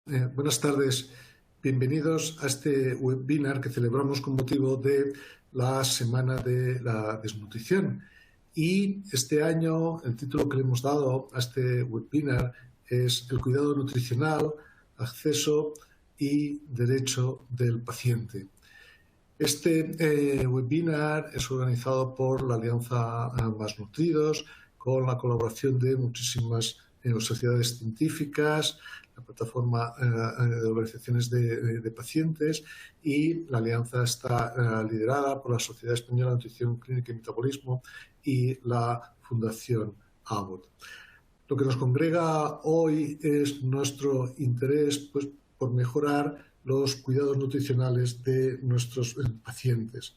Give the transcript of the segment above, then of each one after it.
Buenas tardes, bienvenidos a este webinar que celebramos con motivo de la Semana de la Desnutrición. Y este año el título que le hemos dado a este webinar es El cuidado nutricional, acceso y derecho del paciente. Este webinar es organizado por la Alianza Más Nutridos con la colaboración de muchísimas sociedades científicas, la plataforma de organizaciones de pacientes, y la alianza está liderada por la Sociedad Española de Nutrición Clínica y Metabolismo y la Fundación Abbott. Lo que nos congrega hoy es nuestro interés por mejorar los cuidados nutricionales de nuestros pacientes.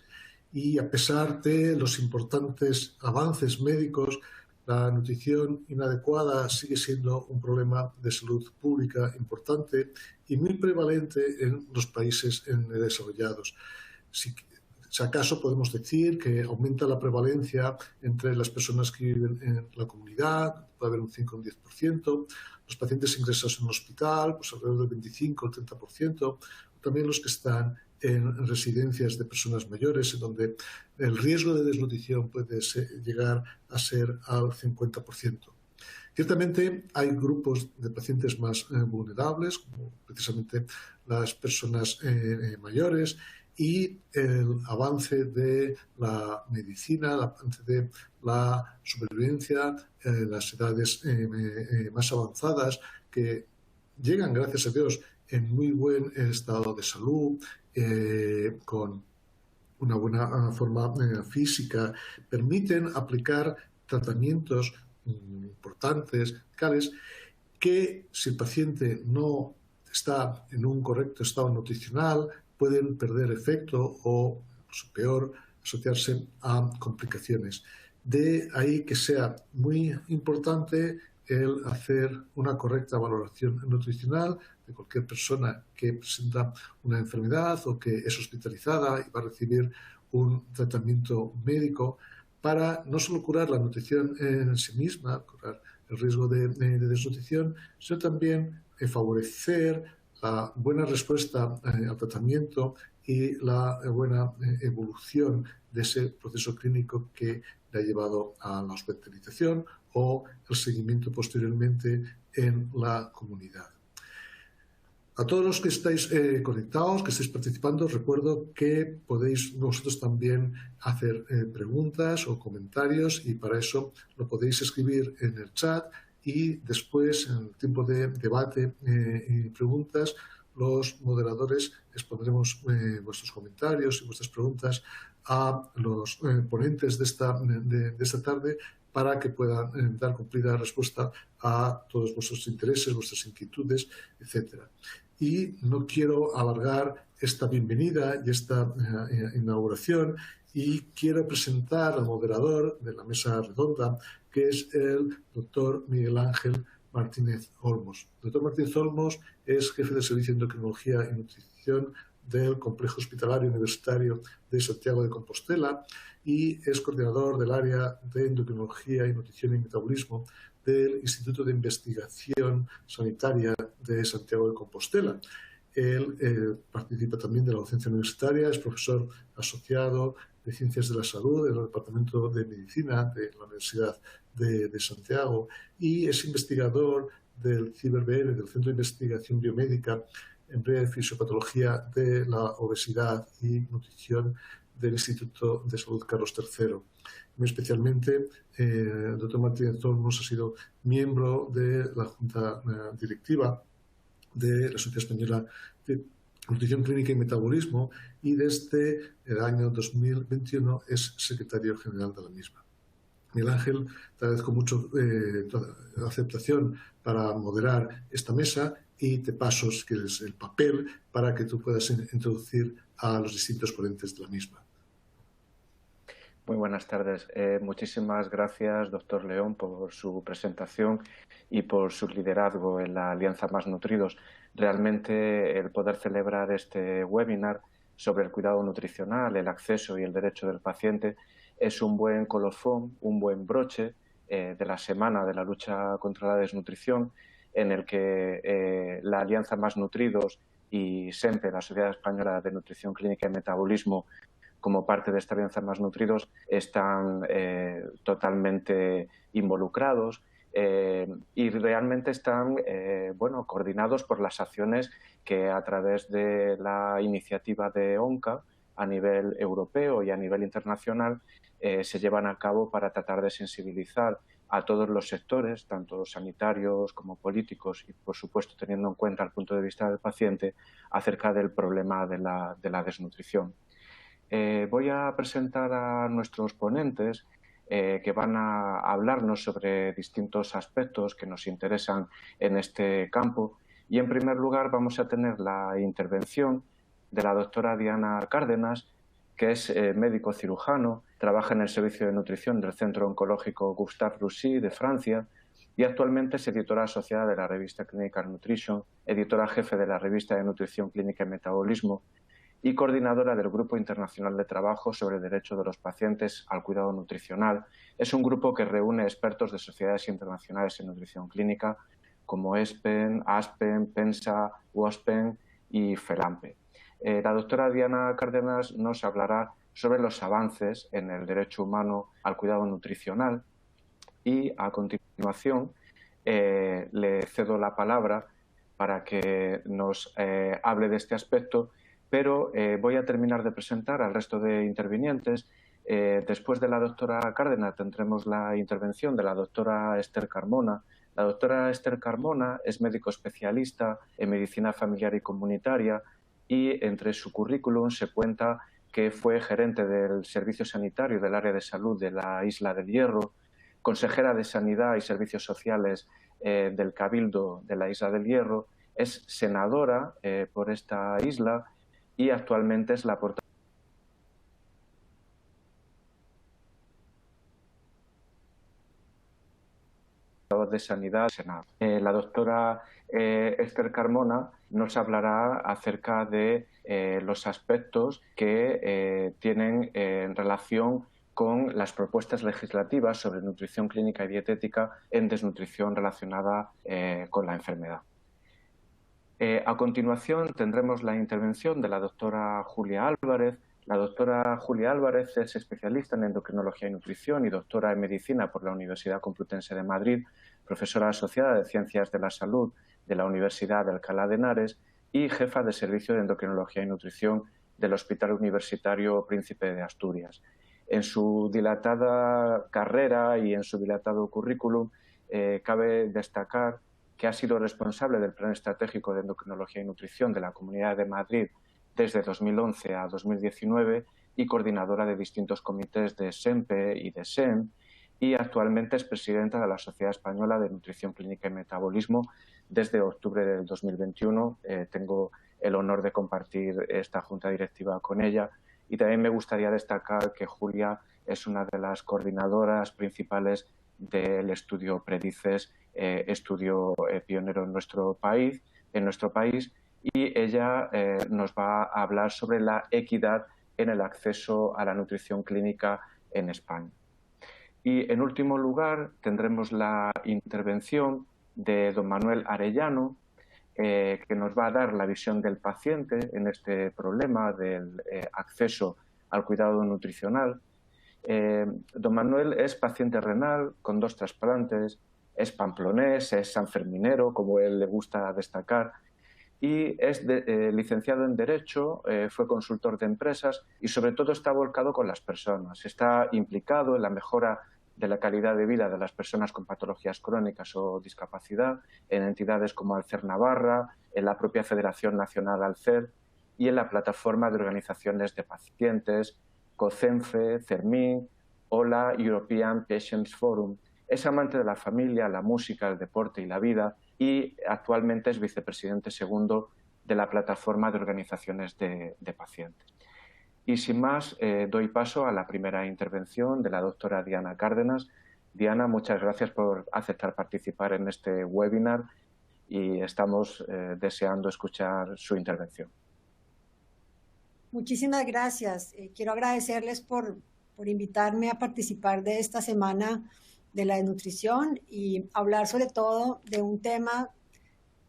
Y a pesar de los importantes avances médicos, la nutrición inadecuada sigue siendo un problema de salud pública importante y muy prevalente en los países desarrollados. Si acaso podemos decir que aumenta la prevalencia entre las personas que viven en la comunidad, puede haber un 5 o un 10%, los pacientes ingresados en un hospital, pues alrededor del 25 o 30%, también los que están en residencias de personas mayores, en donde el riesgo de desnutrición puede llegar a ser al 50%. Ciertamente hay grupos de pacientes más vulnerables, como precisamente las personas mayores, y el avance de la medicina, el avance de la supervivencia, las edades más avanzadas, que llegan, gracias a Dios, en muy buen estado de salud, con una buena forma física, permiten aplicar tratamientos importantes, eficaces, que si el paciente no está en un correcto estado nutricional, pueden perder efecto o, peor, asociarse a complicaciones. De ahí que sea muy importante el hacer una correcta valoración nutricional de cualquier persona que presenta una enfermedad o que es hospitalizada y va a recibir un tratamiento médico para no solo curar la nutrición en sí misma, curar el riesgo de desnutrición, sino también favorecer la buena respuesta al tratamiento y la buena evolución de ese proceso clínico que le ha llevado a la hospitalización o el seguimiento posteriormente en la comunidad. A todos los que estáis conectados, que estáis participando, recuerdo que podéis vosotros también hacer preguntas o comentarios, y para eso lo podéis escribir en el chat, y después, en el tiempo de debate y preguntas, los moderadores expondremos vuestros comentarios y vuestras preguntas a los ponentes de esta tarde, para que puedan dar cumplida respuesta a todos vuestros intereses, vuestras inquietudes, etcétera. Y no quiero alargar esta bienvenida y esta inauguración, y quiero presentar al moderador de la mesa redonda, que es el doctor Miguel Ángel Martínez Olmos. El doctor Martínez Olmos es jefe de Servicio de Endocrinología y Nutrición del Complejo Hospitalario Universitario de Santiago de Compostela y es coordinador del área de Endocrinología y Nutrición y Metabolismo del Instituto de Investigación Sanitaria de Santiago de Compostela. Él participa también de la docencia universitaria, es profesor asociado de Ciencias de la Salud en el Departamento de Medicina de la Universidad de Santiago, y es investigador del CIBER-BN, del Centro de Investigación Biomédica en Fisiopatología de la Obesidad y Nutrición del Instituto de Salud Carlos III. Muy especialmente, el doctor Martínez Olmos ha sido miembro de la Junta Directiva de la Sociedad Española de Nutrición Clínica y Metabolismo, y desde el año 2021 es secretario general de la misma. Miguel Ángel, te agradezco mucho la aceptación para moderar esta mesa, y te paso, si quieres, el papel para que tú puedas introducir a los distintos ponentes de la misma. Muy buenas tardes. Muchísimas gracias, doctor León, por su presentación y por su liderazgo en la Alianza Más Nutridos. Realmente el poder celebrar este webinar sobre el cuidado nutricional, el acceso y el derecho del paciente es un buen colofón, un buen broche de la semana de la lucha contra la desnutrición, en el que la Alianza Más Nutridos y SEMPE, la Sociedad Española de Nutrición Clínica y Metabolismo, como parte de esta Alianza Más Nutridos, están totalmente involucrados y realmente están coordinados por las acciones que a través de la iniciativa de ONCA a nivel europeo y a nivel internacional se llevan a cabo para tratar de sensibilizar a todos los sectores, tanto sanitarios como políticos y, por supuesto, teniendo en cuenta el punto de vista del paciente, acerca del problema de la desnutrición. Voy a presentar a nuestros ponentes que van a hablarnos sobre distintos aspectos que nos interesan en este campo. Y, en primer lugar, vamos a tener la intervención de la doctora Diana Cárdenas, que es médico cirujano, trabaja en el servicio de nutrición del Centro Oncológico Gustave Roussy de Francia y actualmente es editora asociada de la revista Clinical Nutrition, editora jefe de la revista de Nutrición Clínica y Metabolismo y coordinadora del Grupo Internacional de Trabajo sobre el Derecho de los Pacientes al Cuidado Nutricional. Es un grupo que reúne expertos de sociedades internacionales en nutrición clínica como ESPEN, ASPEN, PENSA, WOSPEN y FELAMPE. La doctora Diana Cárdenas nos hablará sobre los avances en el derecho humano al cuidado nutricional y, a continuación, le cedo la palabra para que nos hable de este aspecto, pero voy a terminar de presentar al resto de intervinientes. Después de la doctora Cárdenas tendremos la intervención de la doctora Esther Carmona. La doctora Esther Carmona es médico especialista en medicina familiar y comunitaria y entre su currículum se cuenta que fue gerente del servicio sanitario del área de salud de la Isla del Hierro, consejera de Sanidad y Servicios Sociales del Cabildo de la Isla del Hierro, es senadora por esta isla y actualmente es la portavoz de Sanidad del Senado. La doctora Esther Carmona nos hablará acerca de los aspectos que tienen en relación con las propuestas legislativas sobre nutrición clínica y dietética en desnutrición relacionada con la enfermedad. A continuación tendremos la intervención de la doctora Julia Álvarez. La doctora Julia Álvarez es especialista en endocrinología y nutrición y doctora en medicina por la Universidad Complutense de Madrid, profesora asociada de Ciencias de la Salud de la Universidad de Alcalá de Henares y jefa de servicio de endocrinología y nutrición del Hospital Universitario Príncipe de Asturias. En su dilatada carrera y en su dilatado currículum cabe destacar que ha sido responsable del Plan Estratégico de Endocrinología y Nutrición de la Comunidad de Madrid desde 2011 a 2019 y coordinadora de distintos comités de SEMPE y de SEM, y actualmente es presidenta de la Sociedad Española de Nutrición Clínica y Metabolismo desde octubre del 2021. Tengo el honor de compartir esta junta directiva con ella y también me gustaría destacar que Julia es una de las coordinadoras principales del estudio Predices, estudio pionero en nuestro país, y ella nos va a hablar sobre la equidad en el acceso a la nutrición clínica en España. Y en último lugar tendremos la intervención de don Manuel Arellano, que nos va a dar la visión del paciente en este problema del acceso al cuidado nutricional. Don Manuel es paciente renal con 2 trasplantes, es pamplonés, es sanferminero, como él le gusta destacar, y es licenciado en Derecho, fue consultor de empresas y sobre todo está volcado con las personas. Está implicado en la mejora de la calidad de vida de las personas con patologías crónicas o discapacidad en entidades como Alcer Navarra, en la propia Federación Nacional Alcer y en la plataforma de organizaciones de pacientes, COCENFE, CERMIN o la European Patients Forum. Es amante de la familia, la música, el deporte y la vida y actualmente es vicepresidente segundo de la plataforma de organizaciones de pacientes. Y sin más, doy paso a la primera intervención de la doctora Diana Cárdenas. Diana, muchas gracias por aceptar participar en este webinar y estamos deseando escuchar su intervención. Muchísimas gracias. Quiero agradecerles por invitarme a participar de esta semana de la desnutrición y hablar sobre todo de un tema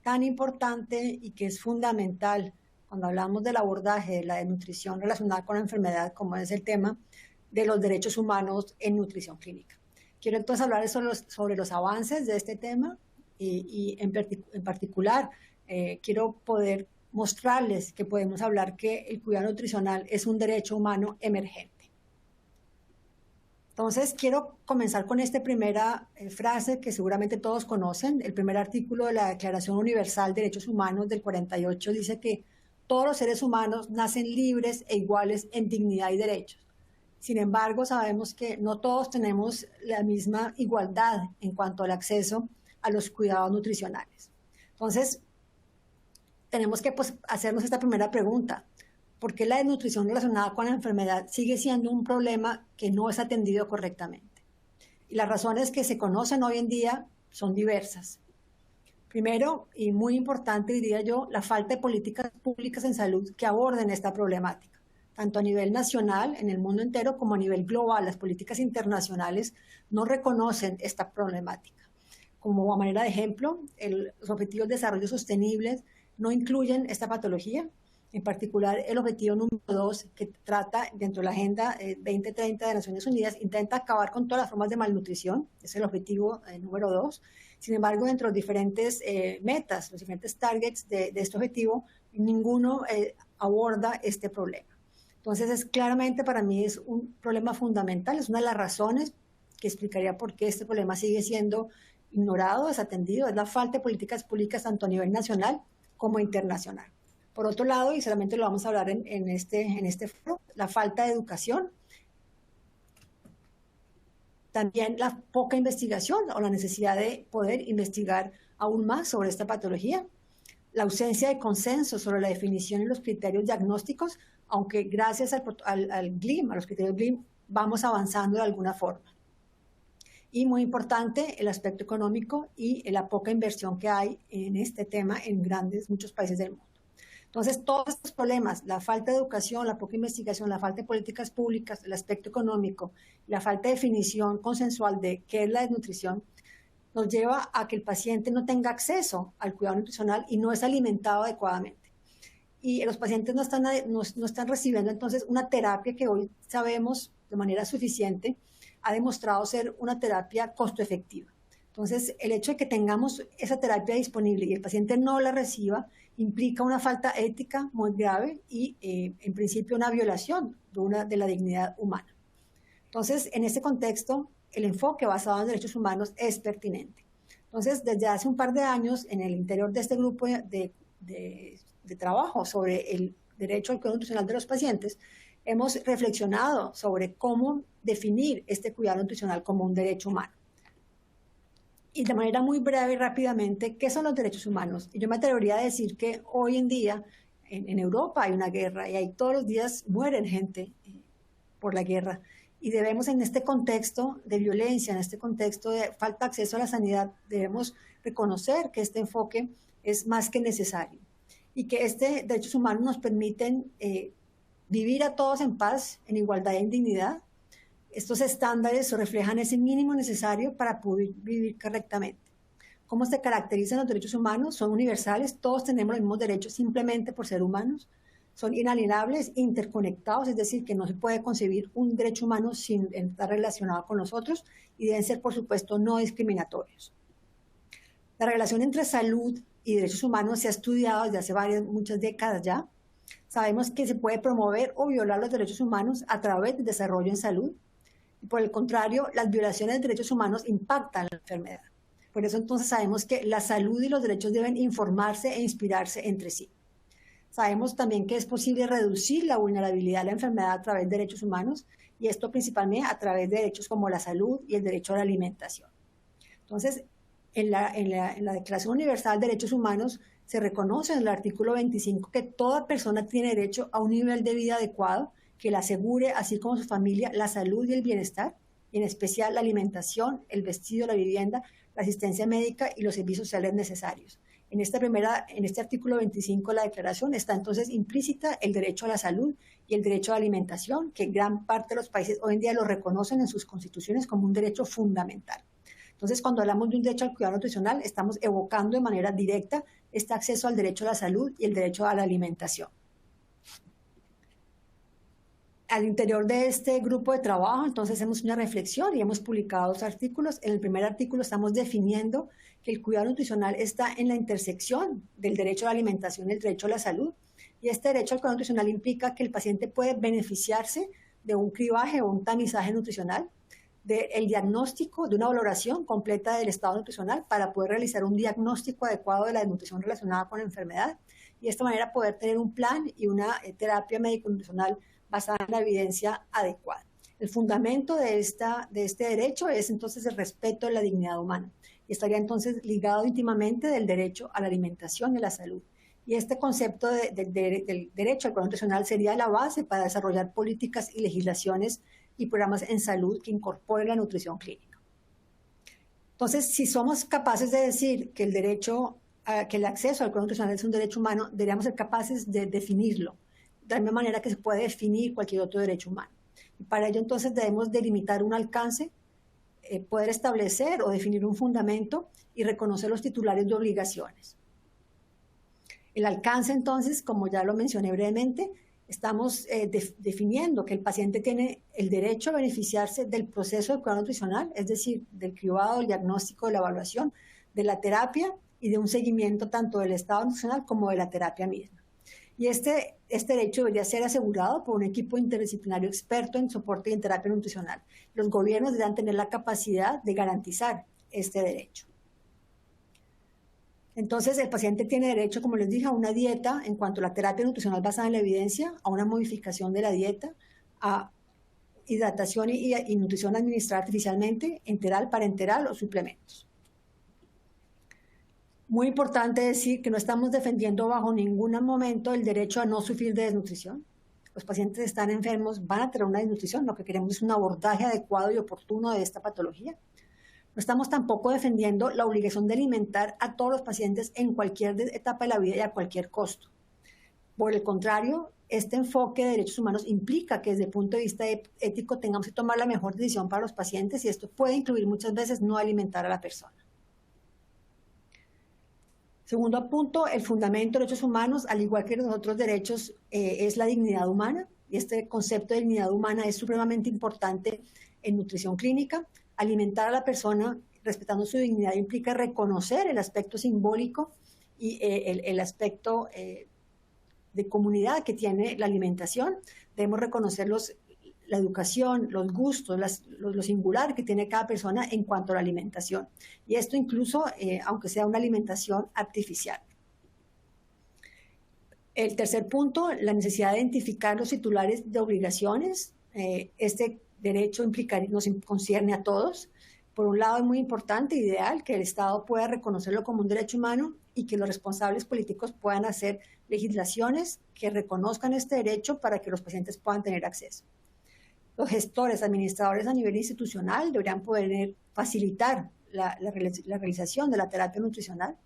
tan importante y que es fundamental cuando hablamos del abordaje de la desnutrición relacionada con la enfermedad, como es el tema de los derechos humanos en nutrición clínica. Quiero entonces hablar sobre los avances de este tema y en particular quiero poder mostrarles que podemos hablar que el cuidado nutricional es un derecho humano emergente. Entonces, quiero comenzar con esta primera frase que seguramente todos conocen. El primer artículo de la Declaración Universal de Derechos Humanos del 48 dice que todos los seres humanos nacen libres e iguales en dignidad y derechos. Sin embargo, sabemos que no todos tenemos la misma igualdad en cuanto al acceso a los cuidados nutricionales. Entonces, tenemos que hacernos esta primera pregunta. ¿Por qué la desnutrición relacionada con la enfermedad sigue siendo un problema que no es atendido correctamente? Y las razones que se conocen hoy en día son diversas. Primero, y muy importante diría yo, la falta de políticas públicas en salud que aborden esta problemática, tanto a nivel nacional, en el mundo entero, como a nivel global. Las políticas internacionales no reconocen esta problemática. Como a manera de ejemplo, los Objetivos de Desarrollo Sostenibles no incluyen esta patología. En particular, el objetivo número 2, que trata dentro de la Agenda 2030 de Naciones Unidas, intenta acabar con todas las formas de malnutrición, es el objetivo número 2. Sin embargo, dentro de los diferentes metas, los diferentes targets de este objetivo, ninguno aborda este problema. Entonces, claramente para mí es un problema fundamental, es una de las razones que explicaría por qué este problema sigue siendo ignorado, desatendido, es la falta de políticas públicas tanto a nivel nacional como internacional. Por otro lado, y solamente lo vamos a hablar en este foro, la falta de educación, también la poca investigación o la necesidad de poder investigar aún más sobre esta patología, la ausencia de consenso sobre la definición y los criterios diagnósticos, aunque gracias al GLIM, a los criterios GLIM, vamos avanzando de alguna forma. Y muy importante, el aspecto económico y la poca inversión que hay en este tema en muchos países del mundo. Entonces, todos estos problemas, la falta de educación, la poca investigación, la falta de políticas públicas, el aspecto económico, la falta de definición consensual de qué es la desnutrición, nos lleva a que el paciente no tenga acceso al cuidado nutricional y no es alimentado adecuadamente. Y los pacientes no están recibiendo entonces una terapia que hoy sabemos de manera suficiente ha demostrado ser una terapia costo efectiva. Entonces, el hecho de que tengamos esa terapia disponible y el paciente no la reciba implica una falta ética muy grave y, en principio, una violación de la dignidad humana. Entonces, en este contexto, el enfoque basado en derechos humanos es pertinente. Entonces, desde hace un par de años, en el interior de este grupo de trabajo sobre el derecho al cuidado nutricional de los pacientes, hemos reflexionado sobre cómo definir este cuidado nutricional como un derecho humano. Y de manera muy breve y rápidamente, ¿qué son los derechos humanos? Y yo me atrevería a decir que hoy en día en Europa hay una guerra y ahí todos los días mueren gente por la guerra. Y debemos, en este contexto de violencia, en este contexto de falta de acceso a la sanidad, debemos reconocer que este enfoque es más que necesario y que estos derechos humanos nos permiten vivir a todos en paz, en igualdad e dignidad. Estos estándares reflejan ese mínimo necesario para poder vivir correctamente. ¿Cómo se caracterizan los derechos humanos? Son universales, todos tenemos los mismos derechos simplemente por ser humanos. Son inalienables, interconectados, es decir, que no se puede concebir un derecho humano sin estar relacionado con los otros y deben ser, por supuesto, no discriminatorios. La relación entre salud y derechos humanos se ha estudiado desde hace muchas décadas ya. Sabemos que se puede promover o violar los derechos humanos a través del desarrollo en salud. Y por el contrario, las violaciones de derechos humanos impactan la enfermedad. Por eso entonces sabemos que la salud y los derechos deben informarse e inspirarse entre sí. Sabemos también que es posible reducir la vulnerabilidad a la enfermedad a través de derechos humanos y esto principalmente a través de derechos como la salud y el derecho a la alimentación. Entonces, en la Declaración Universal de Derechos Humanos se reconoce en el artículo 25 que toda persona tiene derecho a un nivel de vida adecuado que le asegure, así como su familia, la salud y el bienestar, y en especial la alimentación, el vestido, la vivienda, la asistencia médica y los servicios sociales necesarios. En este artículo 25 de la Declaración está entonces implícita el derecho a la salud y el derecho a la alimentación, que gran parte de los países hoy en día lo reconocen en sus constituciones como un derecho fundamental. Entonces, cuando hablamos de un derecho al cuidado nutricional, estamos evocando de manera directa este acceso al derecho a la salud y el derecho a la alimentación. Al interior de este grupo de trabajo, entonces, hacemos una reflexión y hemos publicado 2 artículos. En el primer artículo estamos definiendo que el cuidado nutricional está en la intersección del derecho a la alimentación y el derecho a la salud. Y este derecho al cuidado nutricional implica que el paciente puede beneficiarse de un cribaje o un tamizaje nutricional, del diagnóstico, de una valoración completa del estado nutricional para poder realizar un diagnóstico adecuado de la desnutrición relacionada con la enfermedad y de esta manera poder tener un plan y una terapia médico-nutricional basada en la evidencia adecuada. El fundamento de este derecho es entonces el respeto de la dignidad humana y estaría entonces ligado íntimamente del derecho a la alimentación y a la salud. Y este concepto del derecho al cuidado nutricional sería la base para desarrollar políticas y legislaciones y programas en salud que incorporen la nutrición clínica. Entonces, si somos capaces de decir que que el acceso al cuidado nutricional es un derecho humano, deberíamos ser capaces de definirlo de la misma manera que se puede definir cualquier otro derecho humano. Y para ello, entonces, debemos delimitar un alcance, poder establecer o definir un fundamento y reconocer los titulares de obligaciones. El alcance, entonces, como ya lo mencioné brevemente, estamos definiendo que el paciente tiene el derecho a beneficiarse del proceso de cuidado nutricional, es decir, del cribado, del diagnóstico, de la evaluación, de la terapia y de un seguimiento tanto del estado nutricional como de la terapia misma. Y este derecho debería ser asegurado por un equipo interdisciplinario experto en soporte y en terapia nutricional. Los gobiernos deberán tener la capacidad de garantizar este derecho. Entonces, el paciente tiene derecho, como les dije, a una dieta en cuanto a la terapia nutricional basada en la evidencia, a una modificación de la dieta, a hidratación y nutrición administrada artificialmente, enteral, parenteral o suplementos. Muy importante decir que no estamos defendiendo bajo ningún momento el derecho a no sufrir de desnutrición. Los pacientes están enfermos, van a tener una desnutrición. Lo que queremos es un abordaje adecuado y oportuno de esta patología. No estamos tampoco defendiendo la obligación de alimentar a todos los pacientes en cualquier etapa de la vida y a cualquier costo. Por el contrario, este enfoque de derechos humanos implica que desde el punto de vista ético tengamos que tomar la mejor decisión para los pacientes y esto puede incluir muchas veces no alimentar a la persona. Segundo punto, el fundamento de derechos humanos, al igual que los otros derechos, es la dignidad humana. Y este concepto de dignidad humana es supremamente importante en nutrición clínica. Alimentar a la persona respetando su dignidad implica reconocer el aspecto simbólico y el aspecto de comunidad que tiene la alimentación. Debemos reconocer la educación, los gustos, lo singular que tiene cada persona en cuanto a la alimentación. Y esto incluso, aunque sea una alimentación artificial. El tercer punto, la necesidad de identificar los titulares de obligaciones. Este derecho nos concierne a todos. Por un lado, es muy importante e ideal que el Estado pueda reconocerlo como un derecho humano y que los responsables políticos puedan hacer legislaciones que reconozcan este derecho para que los pacientes puedan tener acceso. Los gestores, administradores a nivel institucional deberían poder facilitar la realización de la terapia nutricional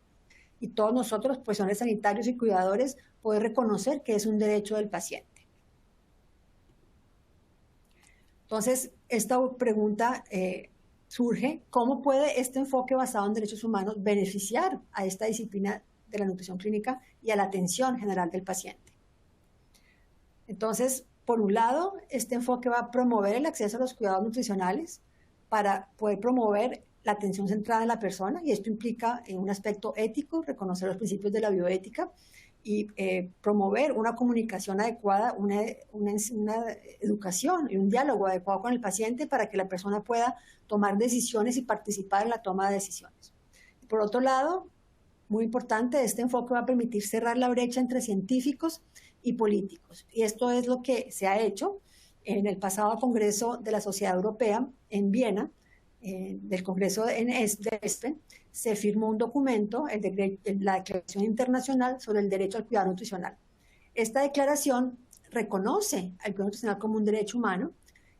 y todos nosotros, profesionales sanitarios y cuidadores, poder reconocer que es un derecho del paciente. Entonces, esta pregunta surge, ¿cómo puede este enfoque basado en derechos humanos beneficiar a esta disciplina de la nutrición clínica y a la atención general del paciente? Entonces, por un lado, este enfoque va a promover el acceso a los cuidados nutricionales para poder promover la atención centrada en la persona, y esto implica un aspecto ético, reconocer los principios de la bioética y promover una comunicación adecuada, una educación y un diálogo adecuado con el paciente para que la persona pueda tomar decisiones y participar en la toma de decisiones. Por otro lado, muy importante, este enfoque va a permitir cerrar la brecha entre científicos y políticos. Y esto es lo que se ha hecho en el pasado Congreso de la Sociedad Europea en Viena, del Congreso de ESPEN, se firmó un documento, la Declaración Internacional sobre el Derecho al Cuidado Nutricional. Esta declaración reconoce al cuidado nutricional como un derecho humano.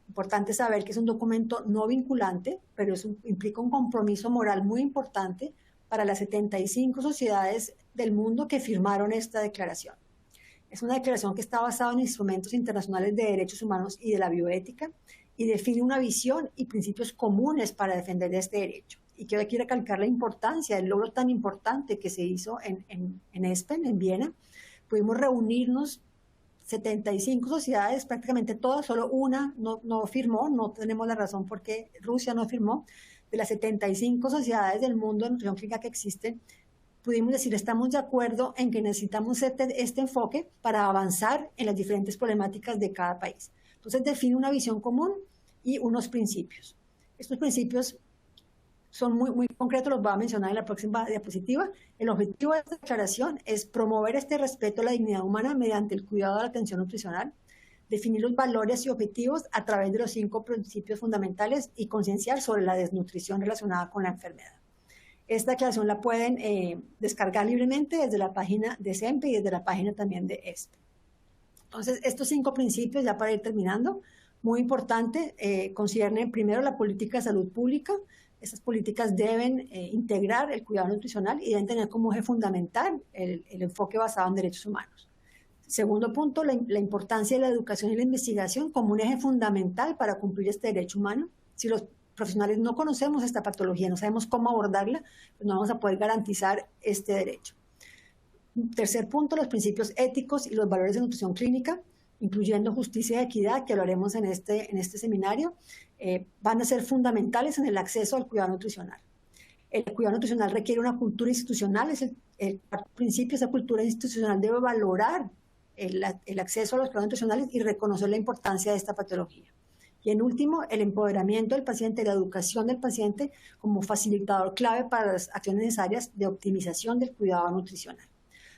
Importante saber que es un documento no vinculante, pero implica un compromiso moral muy importante para las 75 sociedades del mundo que firmaron esta declaración. Es una declaración que está basada en instrumentos internacionales de derechos humanos y de la bioética y define una visión y principios comunes para defender este derecho. y quiero aquí recalcar la importancia, el logro tan importante que se hizo en ESPEN, en Viena. Pudimos reunirnos 75 sociedades, prácticamente todas, solo una no firmó, no tenemos la razón por qué Rusia no firmó. De las 75 sociedades del mundo de nutrición clínica que existen, pudimos decir, estamos de acuerdo en que necesitamos este enfoque para avanzar en las diferentes problemáticas de cada país. Entonces define una visión común y unos principios. Estos principios son muy concretos, los voy a mencionar en la próxima diapositiva. El objetivo de esta declaración es promover este respeto a la dignidad humana mediante el cuidado de la atención nutricional, definir los valores y objetivos a través de los 5 principios fundamentales y concienciar sobre la desnutrición relacionada con la enfermedad. Esta declaración la pueden descargar libremente desde la página de CEMPE y desde la página también de ESPE. Entonces, estos 5 principios, ya para ir terminando, muy importante, conciernen primero la política de salud pública. Estas políticas deben integrar el cuidado nutricional y deben tener como eje fundamental el enfoque basado en derechos humanos. Segundo punto, la importancia de la educación y la investigación como un eje fundamental para cumplir este derecho humano. Si los profesionales no conocemos esta patología, no sabemos cómo abordarla, pues no vamos a poder garantizar este derecho. Tercer punto, los principios éticos y los valores de nutrición clínica, incluyendo justicia y equidad, que hablaremos en este seminario, van a ser fundamentales en el acceso al cuidado nutricional. El cuidado nutricional requiere una cultura institucional, es el cuarto principio. Esa cultura institucional debe valorar el acceso a los cuidados nutricionales y reconocer la importancia de esta patología. Y en último, el empoderamiento del paciente, la educación del paciente como facilitador clave para las acciones necesarias de optimización del cuidado nutricional.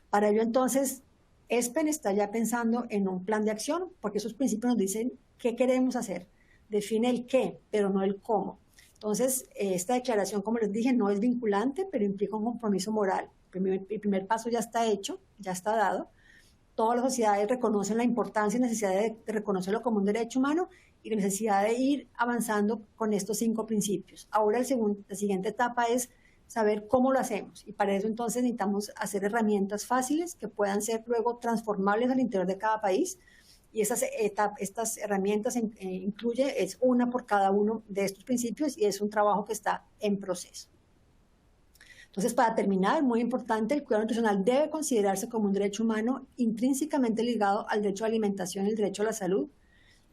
Para ello, entonces, ESPEN está ya pensando en un plan de acción, porque esos principios nos dicen qué queremos hacer. Define el qué, pero no el cómo. Entonces, esta declaración, como les dije, no es vinculante, pero implica un compromiso moral. El primer paso ya está hecho, ya está dado. Todas las sociedades reconocen la importancia y necesidad de reconocerlo como un derecho humano y la necesidad de ir avanzando con estos 5 principios. Ahora la siguiente etapa es saber cómo lo hacemos, y para eso entonces necesitamos hacer herramientas fáciles que puedan ser luego transformables al interior de cada país, y estas herramientas es una por cada uno de estos principios, y es un trabajo que está en proceso. Entonces, para terminar, muy importante, el cuidado nutricional debe considerarse como un derecho humano intrínsecamente ligado al derecho a la alimentación y el derecho a la salud.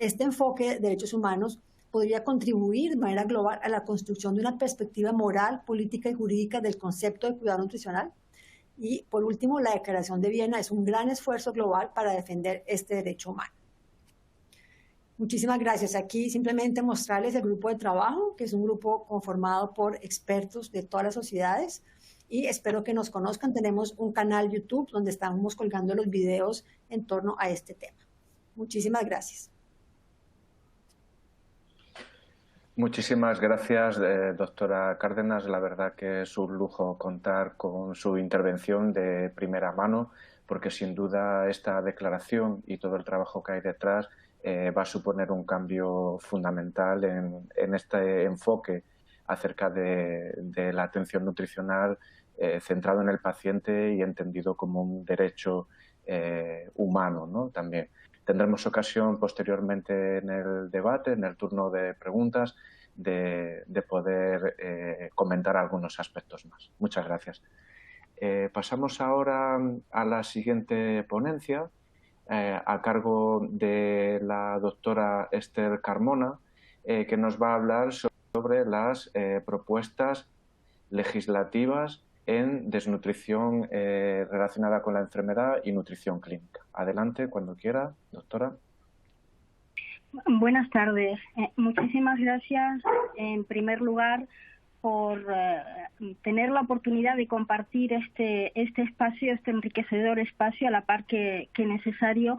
Este enfoque de derechos humanos podría contribuir de manera global a la construcción de una perspectiva moral, política y jurídica del concepto de cuidado nutricional. Y, por último, la Declaración de Viena es un gran esfuerzo global para defender este derecho humano. Muchísimas gracias. Aquí simplemente mostrarles el grupo de trabajo, que es un grupo conformado por expertos de todas las sociedades, y espero que nos conozcan. Tenemos un canal YouTube donde estamos colgando los videos en torno a este tema. Muchísimas gracias. Muchísimas gracias, doctora Cárdenas. La verdad que es un lujo contar con su intervención de primera mano, porque sin duda esta declaración y todo el trabajo que hay detrás va a suponer un cambio fundamental en este enfoque acerca de la atención nutricional centrado en el paciente y entendido como un derecho humano, ¿no? También. Tendremos ocasión posteriormente en el debate, en el turno de preguntas, de poder comentar algunos aspectos más. Muchas gracias. Pasamos ahora a la siguiente ponencia, a cargo de la doctora Esther Carmona, que nos va a hablar sobre las propuestas legislativas en desnutrición relacionada con la enfermedad y nutrición clínica. Adelante, cuando quiera, doctora. Buenas tardes. Muchísimas gracias, en primer lugar, por tener la oportunidad de compartir este espacio, este enriquecedor espacio, a la par que necesario,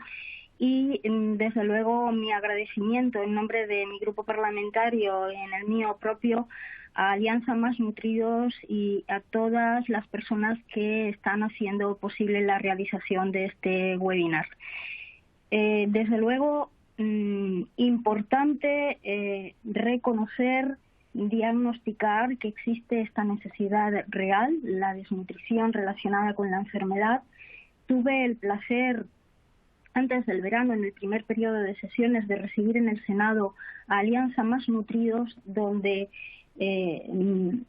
y desde luego mi agradecimiento en nombre de mi grupo parlamentario y en el mío propio a Alianza Más Nutridos y a todas las personas que están haciendo posible la realización de este webinar. Desde luego, importante reconocer, diagnosticar que existe esta necesidad real, la desnutrición relacionada con la enfermedad. Tuve el placer, antes del verano, en el primer periodo de sesiones, de recibir en el Senado a Alianza Más Nutridos, donde me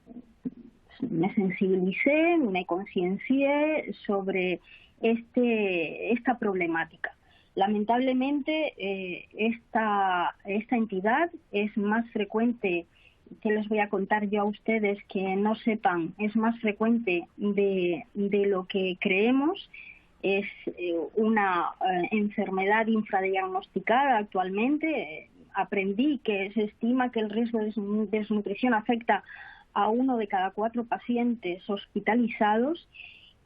sensibilicé, me conciencié sobre esta problemática. Lamentablemente, esta entidad es más frecuente, que les voy a contar yo a ustedes que no sepan, es más frecuente de lo que creemos. Es una enfermedad infradiagnosticada actualmente. Aprendí que se estima que el riesgo de desnutrición afecta a 1 de cada 4 pacientes hospitalizados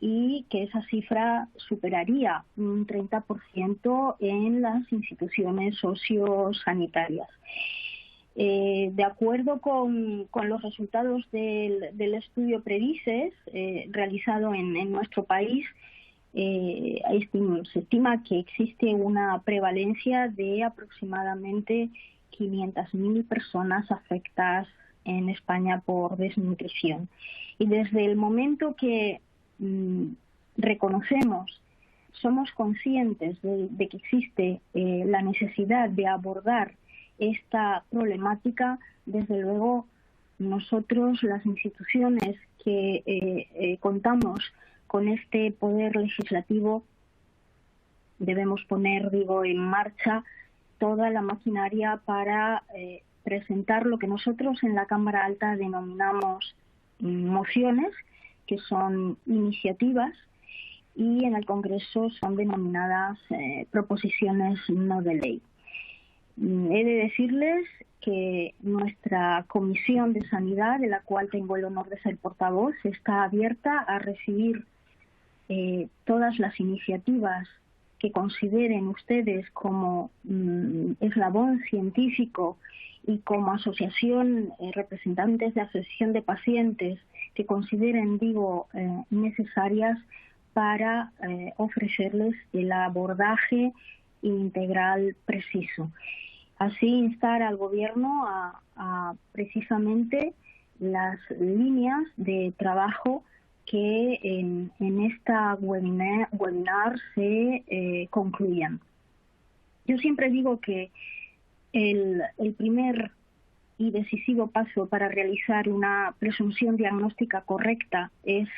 y que esa cifra superaría un 30% en las instituciones sociosanitarias. De acuerdo con los resultados del estudio Predices realizado en nuestro país, se estima que existe una prevalencia de aproximadamente 500.000 personas afectadas en España por desnutrición. Y desde el momento que reconocemos, somos conscientes de que existe la necesidad de abordar esta problemática, desde luego nosotros, las instituciones que contamos con este poder legislativo, debemos poner, en marcha toda la maquinaria para presentar lo que nosotros en la Cámara Alta denominamos mociones, que son iniciativas, y en el Congreso son denominadas proposiciones no de ley. He de decirles que nuestra Comisión de Sanidad, de la cual tengo el honor de ser portavoz, está abierta a recibir todas las iniciativas que consideren ustedes como eslabón científico y como asociación, representantes de asociación de pacientes que consideren, necesarias para ofrecerles el abordaje integral preciso. Así instar al Gobierno a precisamente las líneas de trabajo que en esta webinar se concluyan. Yo siempre digo que el primer y decisivo paso para realizar una presunción diagnóstica correcta es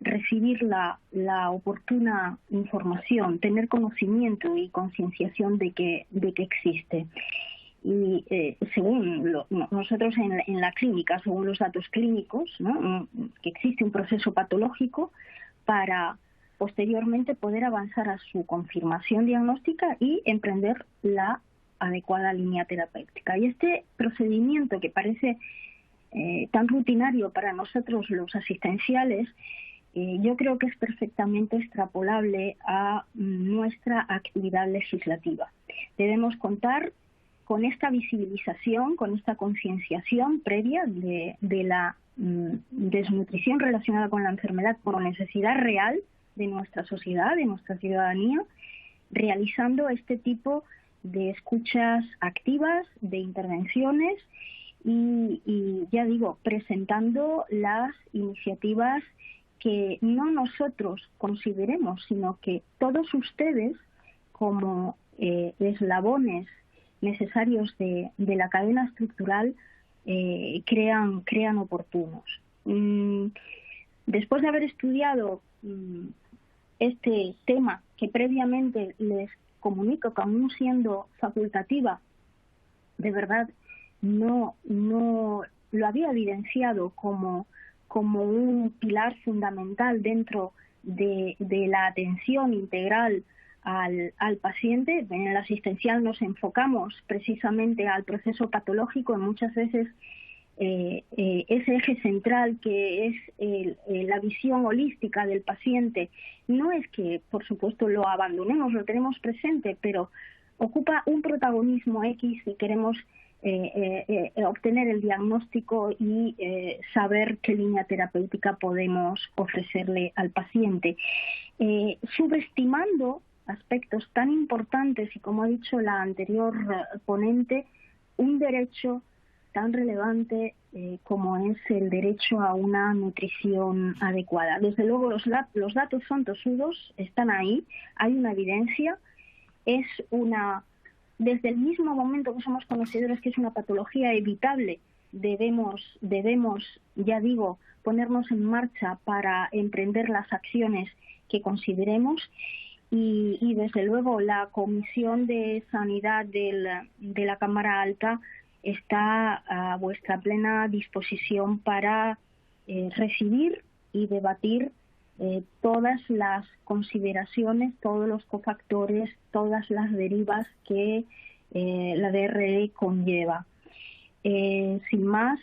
recibir la oportuna información, tener conocimiento y concienciación de que existe. Y según nosotros en la clínica, según los datos clínicos, ¿no?, que existe un proceso patológico para posteriormente poder avanzar a su confirmación diagnóstica y emprender la adecuada línea terapéutica. Y este procedimiento, que parece tan rutinario para nosotros los asistenciales, yo creo que es perfectamente extrapolable a nuestra actividad legislativa. Debemos contar con esta visibilización, con esta concienciación previa de la desnutrición relacionada con la enfermedad por necesidad real de nuestra sociedad, de nuestra ciudadanía, realizando este tipo de escuchas activas, de intervenciones y ya digo, presentando las iniciativas que no nosotros consideremos, sino que todos ustedes, como eslabones necesarios de la cadena estructural, crean oportunos. Después de haber estudiado este tema, que previamente les comunico que aún siendo facultativa, de verdad no lo había evidenciado como un pilar fundamental dentro de la atención integral al paciente. En el asistencial nos enfocamos precisamente al proceso patológico, y muchas veces ese eje central que es la visión holística del paciente, no es que por supuesto lo abandonemos, lo tenemos presente, pero ocupa un protagonismo X si queremos obtener el diagnóstico y saber qué línea terapéutica podemos ofrecerle al paciente, subestimando aspectos tan importantes y, como ha dicho la anterior ponente, un derecho tan relevante como es el derecho a una nutrición adecuada. Desde luego los datos son tozudos, están ahí, hay una evidencia, desde el mismo momento que somos conocedores que es una patología evitable debemos, ya digo, ponernos en marcha para emprender las acciones que consideremos. Y desde luego la Comisión de Sanidad de la Cámara Alta está a vuestra plena disposición para recibir y debatir todas las consideraciones, todos los cofactores, todas las derivas que la DRE conlleva. Sin más,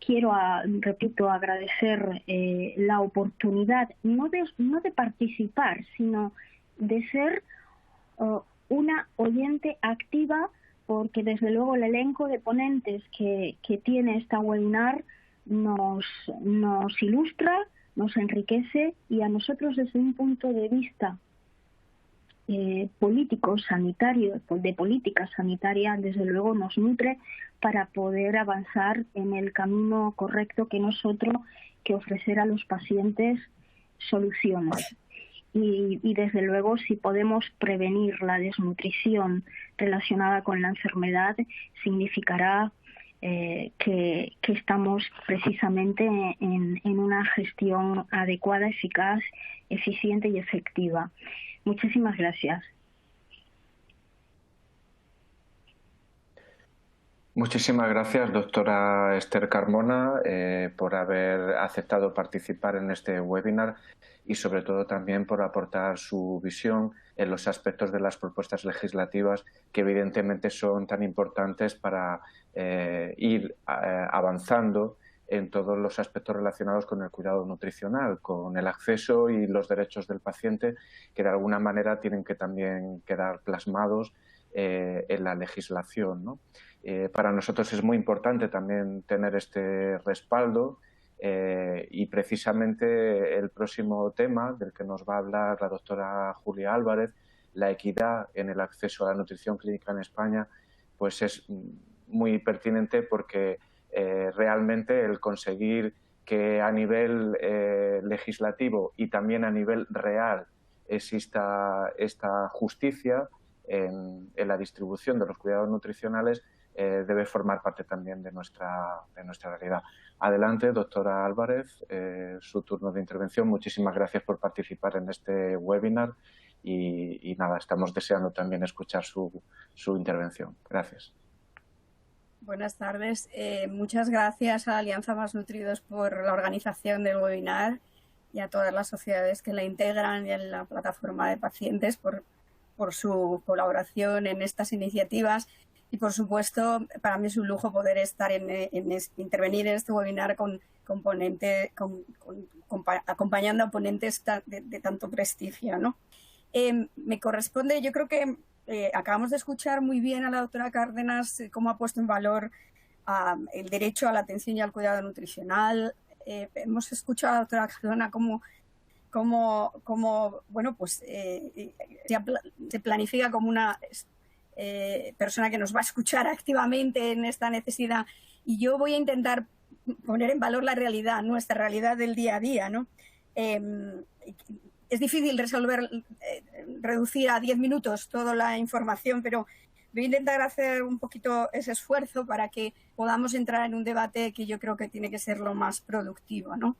quiero, repito, agradecer la oportunidad no de participar, sino de ser una oyente activa, porque desde luego el elenco de ponentes que tiene esta webinar nos ilustra, nos enriquece, y a nosotros desde un punto de vista político, sanitario, de política sanitaria, desde luego nos nutre para poder avanzar en el camino correcto, que no es otro que ofrecer a los pacientes soluciones. Y desde luego, si podemos prevenir la desnutrición relacionada con la enfermedad, significará que estamos precisamente en una gestión adecuada, eficaz, eficiente y efectiva. Muchísimas gracias. Muchísimas gracias, doctora Esther Carmona, por haber aceptado participar en este webinar y sobre todo también por aportar su visión en los aspectos de las propuestas legislativas que evidentemente son tan importantes para ir avanzando en todos los aspectos relacionados con el cuidado nutricional, con el acceso y los derechos del paciente, que de alguna manera tienen que también quedar plasmados en la legislación, ¿no? Para nosotros es muy importante también tener este respaldo y precisamente el próximo tema del que nos va a hablar la doctora Julia Álvarez, la equidad en el acceso a la nutrición clínica en España, pues es muy pertinente porque realmente el conseguir que a nivel legislativo y también a nivel real exista esta justicia en la distribución de los cuidados nutricionales debe formar parte también de nuestra realidad. Adelante, doctora Álvarez, su turno de intervención. Muchísimas gracias por participar en este webinar y nada, estamos deseando también escuchar su intervención. Gracias. Buenas tardes. Muchas gracias a Alianza Más Nutridos por la organización del webinar y a todas las sociedades que la integran y en la plataforma de pacientes por su colaboración en estas iniciativas. Y, por supuesto, para mí es un lujo poder estar intervenir en este webinar acompañando a ponentes de tanto prestigio, ¿no? Me corresponde, yo creo que acabamos de escuchar muy bien a la doctora Cárdenas cómo ha puesto en valor el derecho a la atención y al cuidado nutricional. Hemos escuchado a la doctora Cardona cómo bueno, pues se planifica como una persona que nos va a escuchar activamente en esta necesidad, y yo voy a intentar poner en valor la realidad, nuestra realidad del día a día, ¿no? Es difícil reducir a 10 minutos toda la información, pero voy a intentar hacer un poquito ese esfuerzo para que podamos entrar en un debate que yo creo que tiene que ser lo más productivo, ¿no?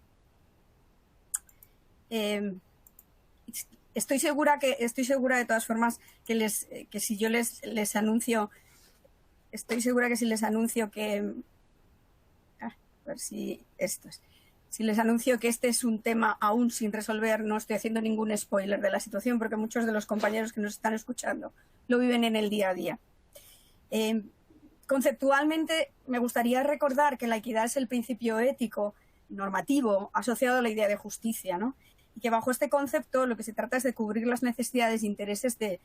Estoy segura de todas formas que si yo les anuncio, estoy segura que si les anuncio que a ver si esto es. Si les anuncio que este es un tema aún sin resolver, no estoy haciendo ningún spoiler de la situación, porque muchos de los compañeros que nos están escuchando lo viven en el día a día. Conceptualmente, me gustaría recordar que la equidad es el principio ético normativo asociado a la idea de justicia, ¿no? Y que bajo este concepto lo que se trata es de cubrir las necesidades e intereses de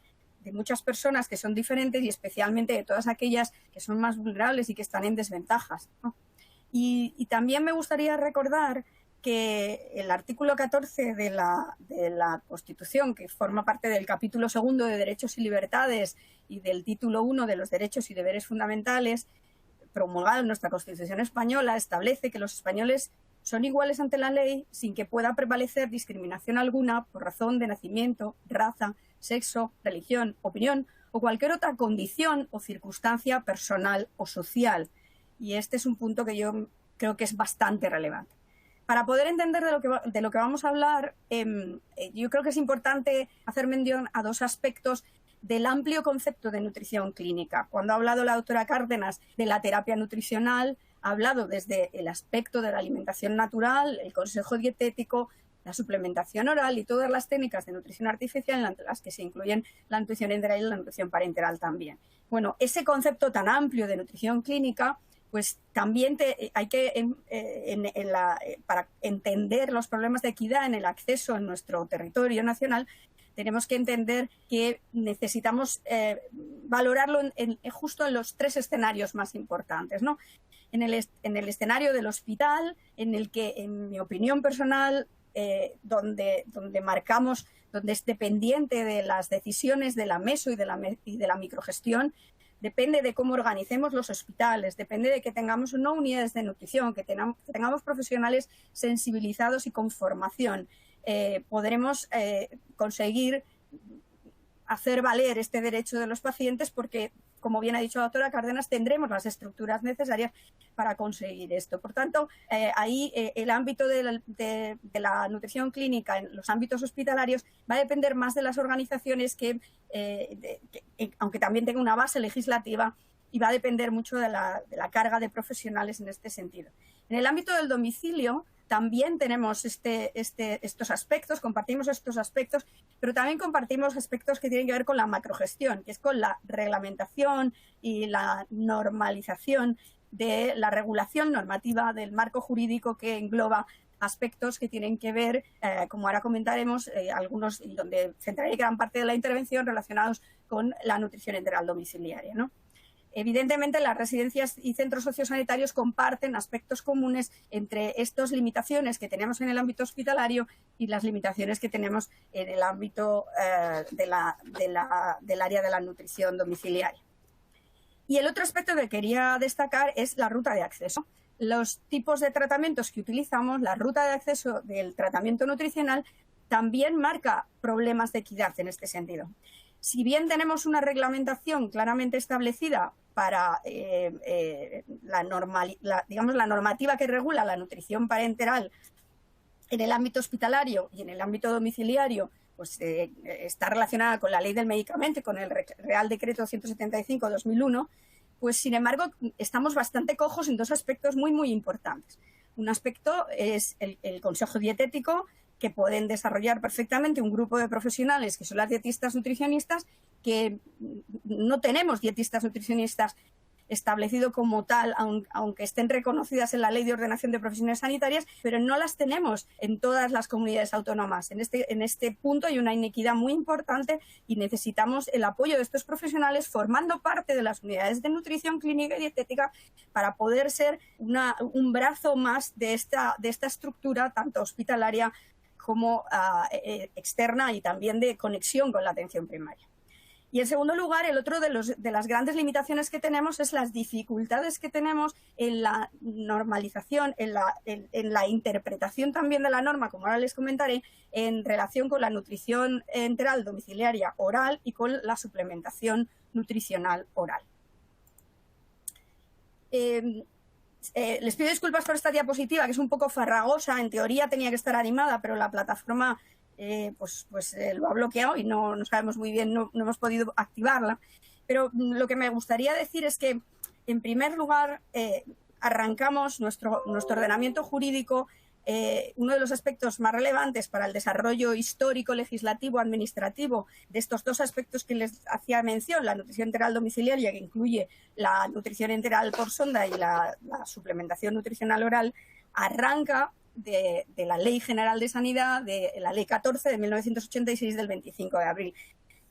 muchas personas que son diferentes y especialmente de todas aquellas que son más vulnerables y que están en desventajas, ¿no? Y también me gustaría recordar que el artículo 14 de la Constitución, que forma parte del capítulo 2 de Derechos y Libertades y del título 1 de los Derechos y Deberes Fundamentales, promulgado en nuestra Constitución española, establece que los españoles son iguales ante la ley sin que pueda prevalecer discriminación alguna por razón de nacimiento, raza, sexo, religión, opinión o cualquier otra condición o circunstancia personal o social. Y este es un punto que yo creo que es bastante relevante. Para poder entender de lo que vamos a hablar, yo creo que es importante hacer mención a dos aspectos del amplio concepto de nutrición clínica. Cuando ha hablado la doctora Cárdenas de la terapia nutricional, ha hablado desde el aspecto de la alimentación natural, el consejo dietético, la suplementación oral y todas las técnicas de nutrición artificial, en las que se incluyen la nutrición enteral y la nutrición parenteral también. Bueno, ese concepto tan amplio de nutrición clínica, pues también hay que, para entender los problemas de equidad en el acceso en nuestro territorio nacional, tenemos que entender que necesitamos valorarlo justo en los tres escenarios más importantes, ¿no? En el escenario del hospital, en el que, en mi opinión personal, donde marcamos, donde es dependiente de las decisiones de la meso y de la microgestión, depende de cómo organicemos los hospitales, depende de que tengamos no unidades de nutrición, que tengamos profesionales sensibilizados y con formación. Podremos conseguir hacer valer este derecho de los pacientes porque, como bien ha dicho la doctora Cárdenas, tendremos las estructuras necesarias para conseguir esto. Por tanto, ahí el ámbito de la nutrición clínica en los ámbitos hospitalarios va a depender más de las organizaciones que aunque también tenga una base legislativa, y va a depender mucho de la carga de profesionales en este sentido. En el ámbito del domicilio también tenemos estos aspectos, compartimos estos aspectos, pero también compartimos aspectos que tienen que ver con la macrogestión, que es con la reglamentación y la normalización de la regulación normativa del marco jurídico que engloba aspectos que tienen que ver, como ahora comentaremos, algunos y donde centraré gran parte de la intervención relacionados con la nutrición enteral domiciliaria, ¿no? Evidentemente, las residencias y centros sociosanitarios comparten aspectos comunes entre estas limitaciones que tenemos en el ámbito hospitalario y las limitaciones que tenemos en el ámbito del área de la nutrición domiciliaria. Y el otro aspecto que quería destacar es la ruta de acceso. Los tipos de tratamientos que utilizamos, la ruta de acceso del tratamiento nutricional, también marca problemas de equidad en este sentido. Si bien tenemos una reglamentación claramente establecida para la normativa que regula la nutrición parenteral en el ámbito hospitalario y en el ámbito domiciliario, pues está relacionada con la ley del medicamento y con el Real Decreto 175/2001, pues sin embargo estamos bastante cojos en dos aspectos muy, muy importantes. Un aspecto es el consejo dietético, que pueden desarrollar perfectamente un grupo de profesionales que son las dietistas nutricionistas, que no tenemos dietistas nutricionistas establecido como tal, aunque estén reconocidas en la Ley de Ordenación de Profesiones Sanitarias, pero no las tenemos en todas las comunidades autónomas. En este punto hay una inequidad muy importante y necesitamos el apoyo de estos profesionales formando parte de las unidades de nutrición clínica y dietética para poder ser un brazo más de esta estructura, tanto hospitalaria como externa y también de conexión con la atención primaria. Y en segundo lugar, el otro de las grandes limitaciones que tenemos es las dificultades que tenemos en la normalización, en la interpretación también de la norma, como ahora les comentaré, en relación con la nutrición enteral domiciliaria oral y con la suplementación nutricional oral. Les pido disculpas por esta diapositiva, que es un poco farragosa. En teoría tenía que estar animada, pero la plataforma lo ha bloqueado y no sabemos muy bien, no hemos podido activarla. Pero lo que me gustaría decir es que, en primer lugar, arrancamos nuestro ordenamiento jurídico. Uno de los aspectos más relevantes para el desarrollo histórico, legislativo, administrativo de estos dos aspectos que les hacía mención, la nutrición enteral domiciliaria, que incluye la nutrición enteral por sonda y la suplementación nutricional oral, arranca de la Ley General de Sanidad, de la Ley 14 de 1986 del 25 de abril,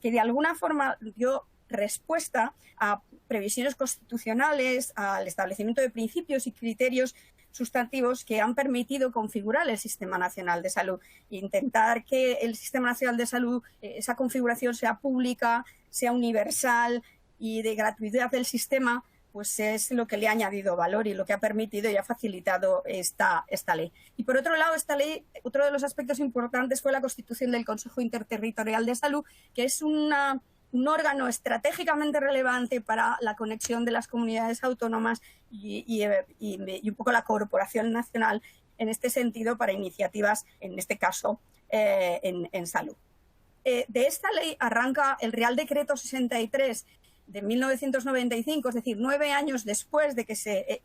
que de alguna forma dio respuesta a previsiones constitucionales, al establecimiento de principios y criterios sustantivos que han permitido configurar el Sistema Nacional de Salud e intentar que el Sistema Nacional de Salud, esa configuración sea pública, sea universal y de gratuidad del sistema, pues es lo que le ha añadido valor y lo que ha permitido y ha facilitado esta ley. Y por otro lado, esta ley, otro de los aspectos importantes fue la constitución del Consejo Interterritorial de Salud, que es una un órgano estratégicamente relevante para la conexión de las comunidades autónomas y un poco la corporación nacional en este sentido para iniciativas, en este caso, en salud. De esta ley arranca el Real Decreto 63 de 1995, es decir, 9 años después de que se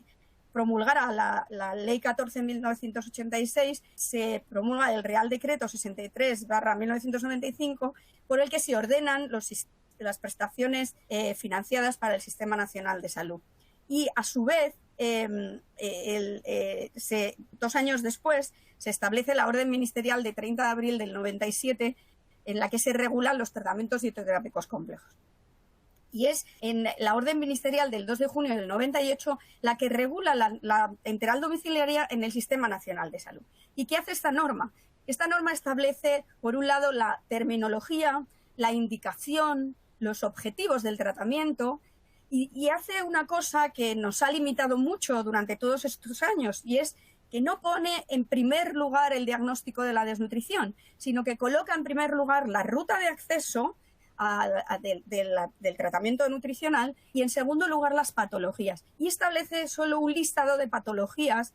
promulgara la Ley 14.986, se promulga el Real Decreto 63/1995, por el que se ordenan las prestaciones financiadas para el Sistema Nacional de Salud. Y, a su vez, 2 años después, se establece la Orden Ministerial de 30 de abril del 97, en la que se regulan los tratamientos dietoterápicos complejos. Y es en la Orden Ministerial del 2 de junio del 98 la que regula la enteral domiciliaria en el Sistema Nacional de Salud. ¿Y qué hace esta norma? Esta norma establece, por un lado, la terminología, la indicación, los objetivos del tratamiento y hace una cosa que nos ha limitado mucho durante todos estos años, y es que no pone en primer lugar el diagnóstico de la desnutrición, sino que coloca en primer lugar la ruta de acceso del tratamiento nutricional y, en segundo lugar, las patologías. Y establece solo un listado de patologías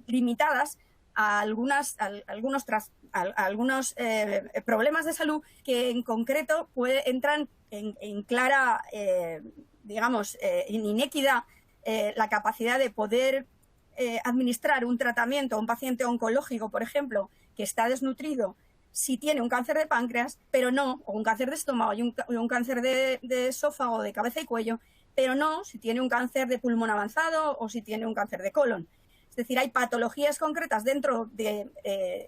limitadas a algunos problemas de salud que, en concreto, entran en clara, inequidad la capacidad de poder administrar un tratamiento a un paciente oncológico, por ejemplo, que está desnutrido, si tiene un cáncer de páncreas, pero no, o un cáncer de estómago y un cáncer de esófago, de cabeza y cuello, pero no si tiene un cáncer de pulmón avanzado o si tiene un cáncer de colon. Es decir, hay patologías concretas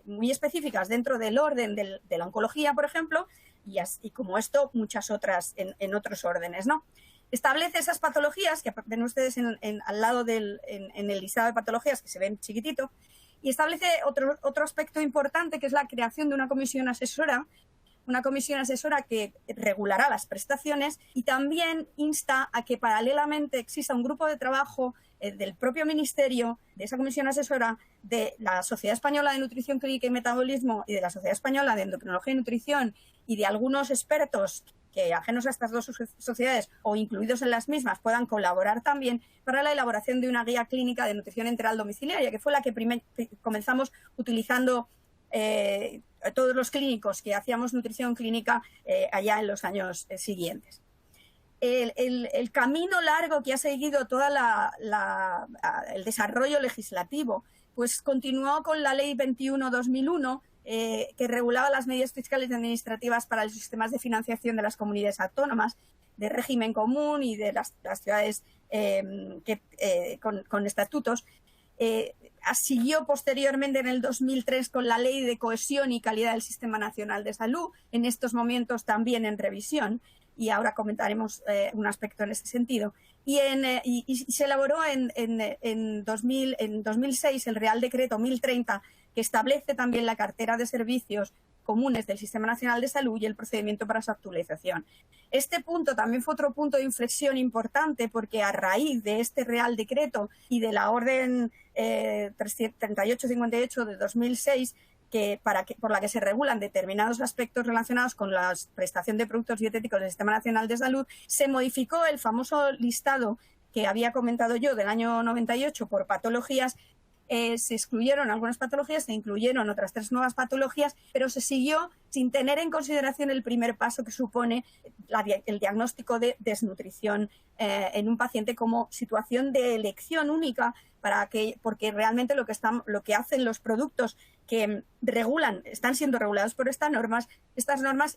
muy específicas dentro del orden de la oncología, por ejemplo, y como esto, muchas otras en otros órdenes, ¿no? Establece esas patologías que ven ustedes al lado en el listado de patologías, que se ven chiquitito, y establece otro aspecto importante, que es la creación de una comisión asesora que regulará las prestaciones, y también insta a que paralelamente exista un grupo de trabajo del propio Ministerio, de esa comisión asesora, de la Sociedad Española de Nutrición Clínica y Metabolismo y de la Sociedad Española de Endocrinología y Nutrición, y de algunos expertos que, ajenos a estas dos sociedades o incluidos en las mismas, puedan colaborar también para la elaboración de una guía clínica de nutrición enteral domiciliaria, que fue la que comenzamos utilizando todos los clínicos que hacíamos nutrición clínica allá en los años siguientes. El camino largo que ha seguido todo el desarrollo legislativo, pues continuó con la Ley 21/2001, que regulaba las medidas fiscales y administrativas para los sistemas de financiación de las comunidades autónomas de régimen común y de las ciudades con estatutos. Siguió posteriormente en el 2003 con la Ley de Cohesión y Calidad del Sistema Nacional de Salud, en estos momentos también en revisión, y ahora comentaremos un aspecto en ese sentido. Y se elaboró en 2006 el Real Decreto 1030, que establece también la cartera de servicios comunes del Sistema Nacional de Salud y el procedimiento para su actualización. Este punto también fue otro punto de inflexión importante, porque a raíz de este Real Decreto y de la Orden 3858 de 2006, por la que se regulan determinados aspectos relacionados con la prestación de productos dietéticos del Sistema Nacional de Salud, se modificó el famoso listado que había comentado yo del año 98 por patologías. Se excluyeron algunas patologías, se incluyeron otras 3 nuevas patologías, pero se siguió sin tener en consideración el primer paso que supone el diagnóstico de desnutrición en un paciente como situación de elección única, porque realmente lo que hacen los productos que están siendo regulados por estas normas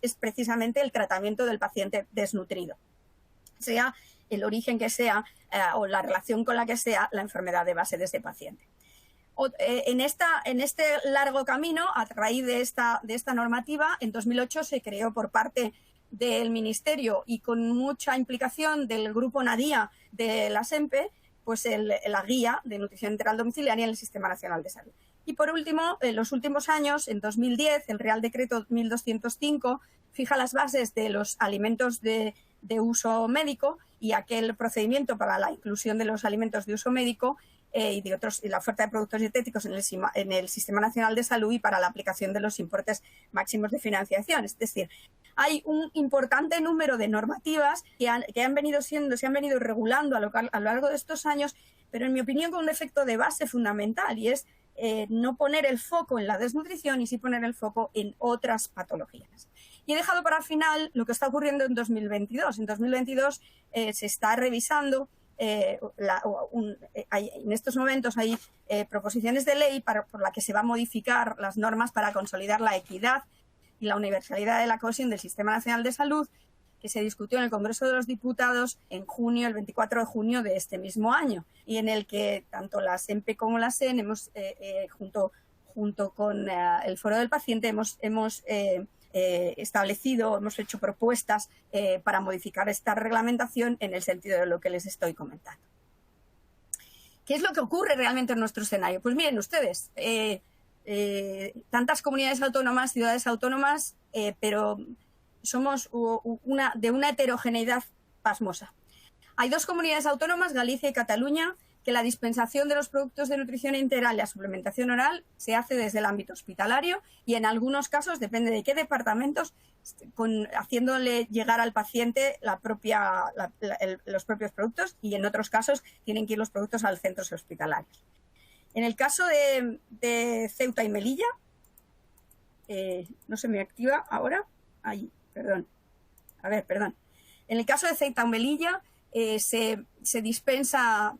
es precisamente el tratamiento del paciente desnutrido, sea el origen que sea o la relación con la que sea la enfermedad de base de ese paciente. En este largo camino, a raíz de esta normativa, en 2008 se creó por parte del Ministerio y con mucha implicación del grupo NADIA de la SEMPE, pues la guía de nutrición enteral domiciliaria en el Sistema Nacional de Salud. Y por último, en los últimos años, en 2010, el Real Decreto 1205 fija las bases de los alimentos de uso médico y aquel procedimiento para la inclusión de los alimentos de uso médico y la oferta de productos dietéticos en el Sistema Nacional de Salud y para la aplicación de los importes máximos de financiación. Es decir, hay un importante número de normativas que se han venido regulando a lo largo de estos años, pero en mi opinión con un efecto de base fundamental, y es no poner el foco en la desnutrición y sí poner el foco en otras patologías. Y he dejado para el final lo que está ocurriendo en 2022. En 2022 se está revisando, en estos momentos hay proposiciones de ley por la que se va a modificar las normas para consolidar la equidad y la universalidad de la cohesión del Sistema Nacional de Salud, que se discutió en el Congreso de los Diputados en junio, el 24 de junio de este mismo año, y en el que tanto la SEMPE como la SEN hemos, junto con el Foro del Paciente, hemos establecido, hemos hecho propuestas para modificar esta reglamentación en el sentido de lo que les estoy comentando. ¿Qué es lo que ocurre realmente en nuestro escenario? Pues miren ustedes, tantas comunidades autónomas, ciudades autónomas, pero somos de una heterogeneidad pasmosa. Hay 2 comunidades autónomas, Galicia y Cataluña, que la dispensación de los productos de nutrición integral y la suplementación oral se hace desde el ámbito hospitalario y en algunos casos, depende de qué departamentos, haciéndole llegar al paciente los propios productos, y en otros casos tienen que ir los productos a los centros hospitalarios. En el caso de Ceuta y Melilla, no se me activa ahora. Ay, perdón. En el caso de Ceuta y Melilla se dispensa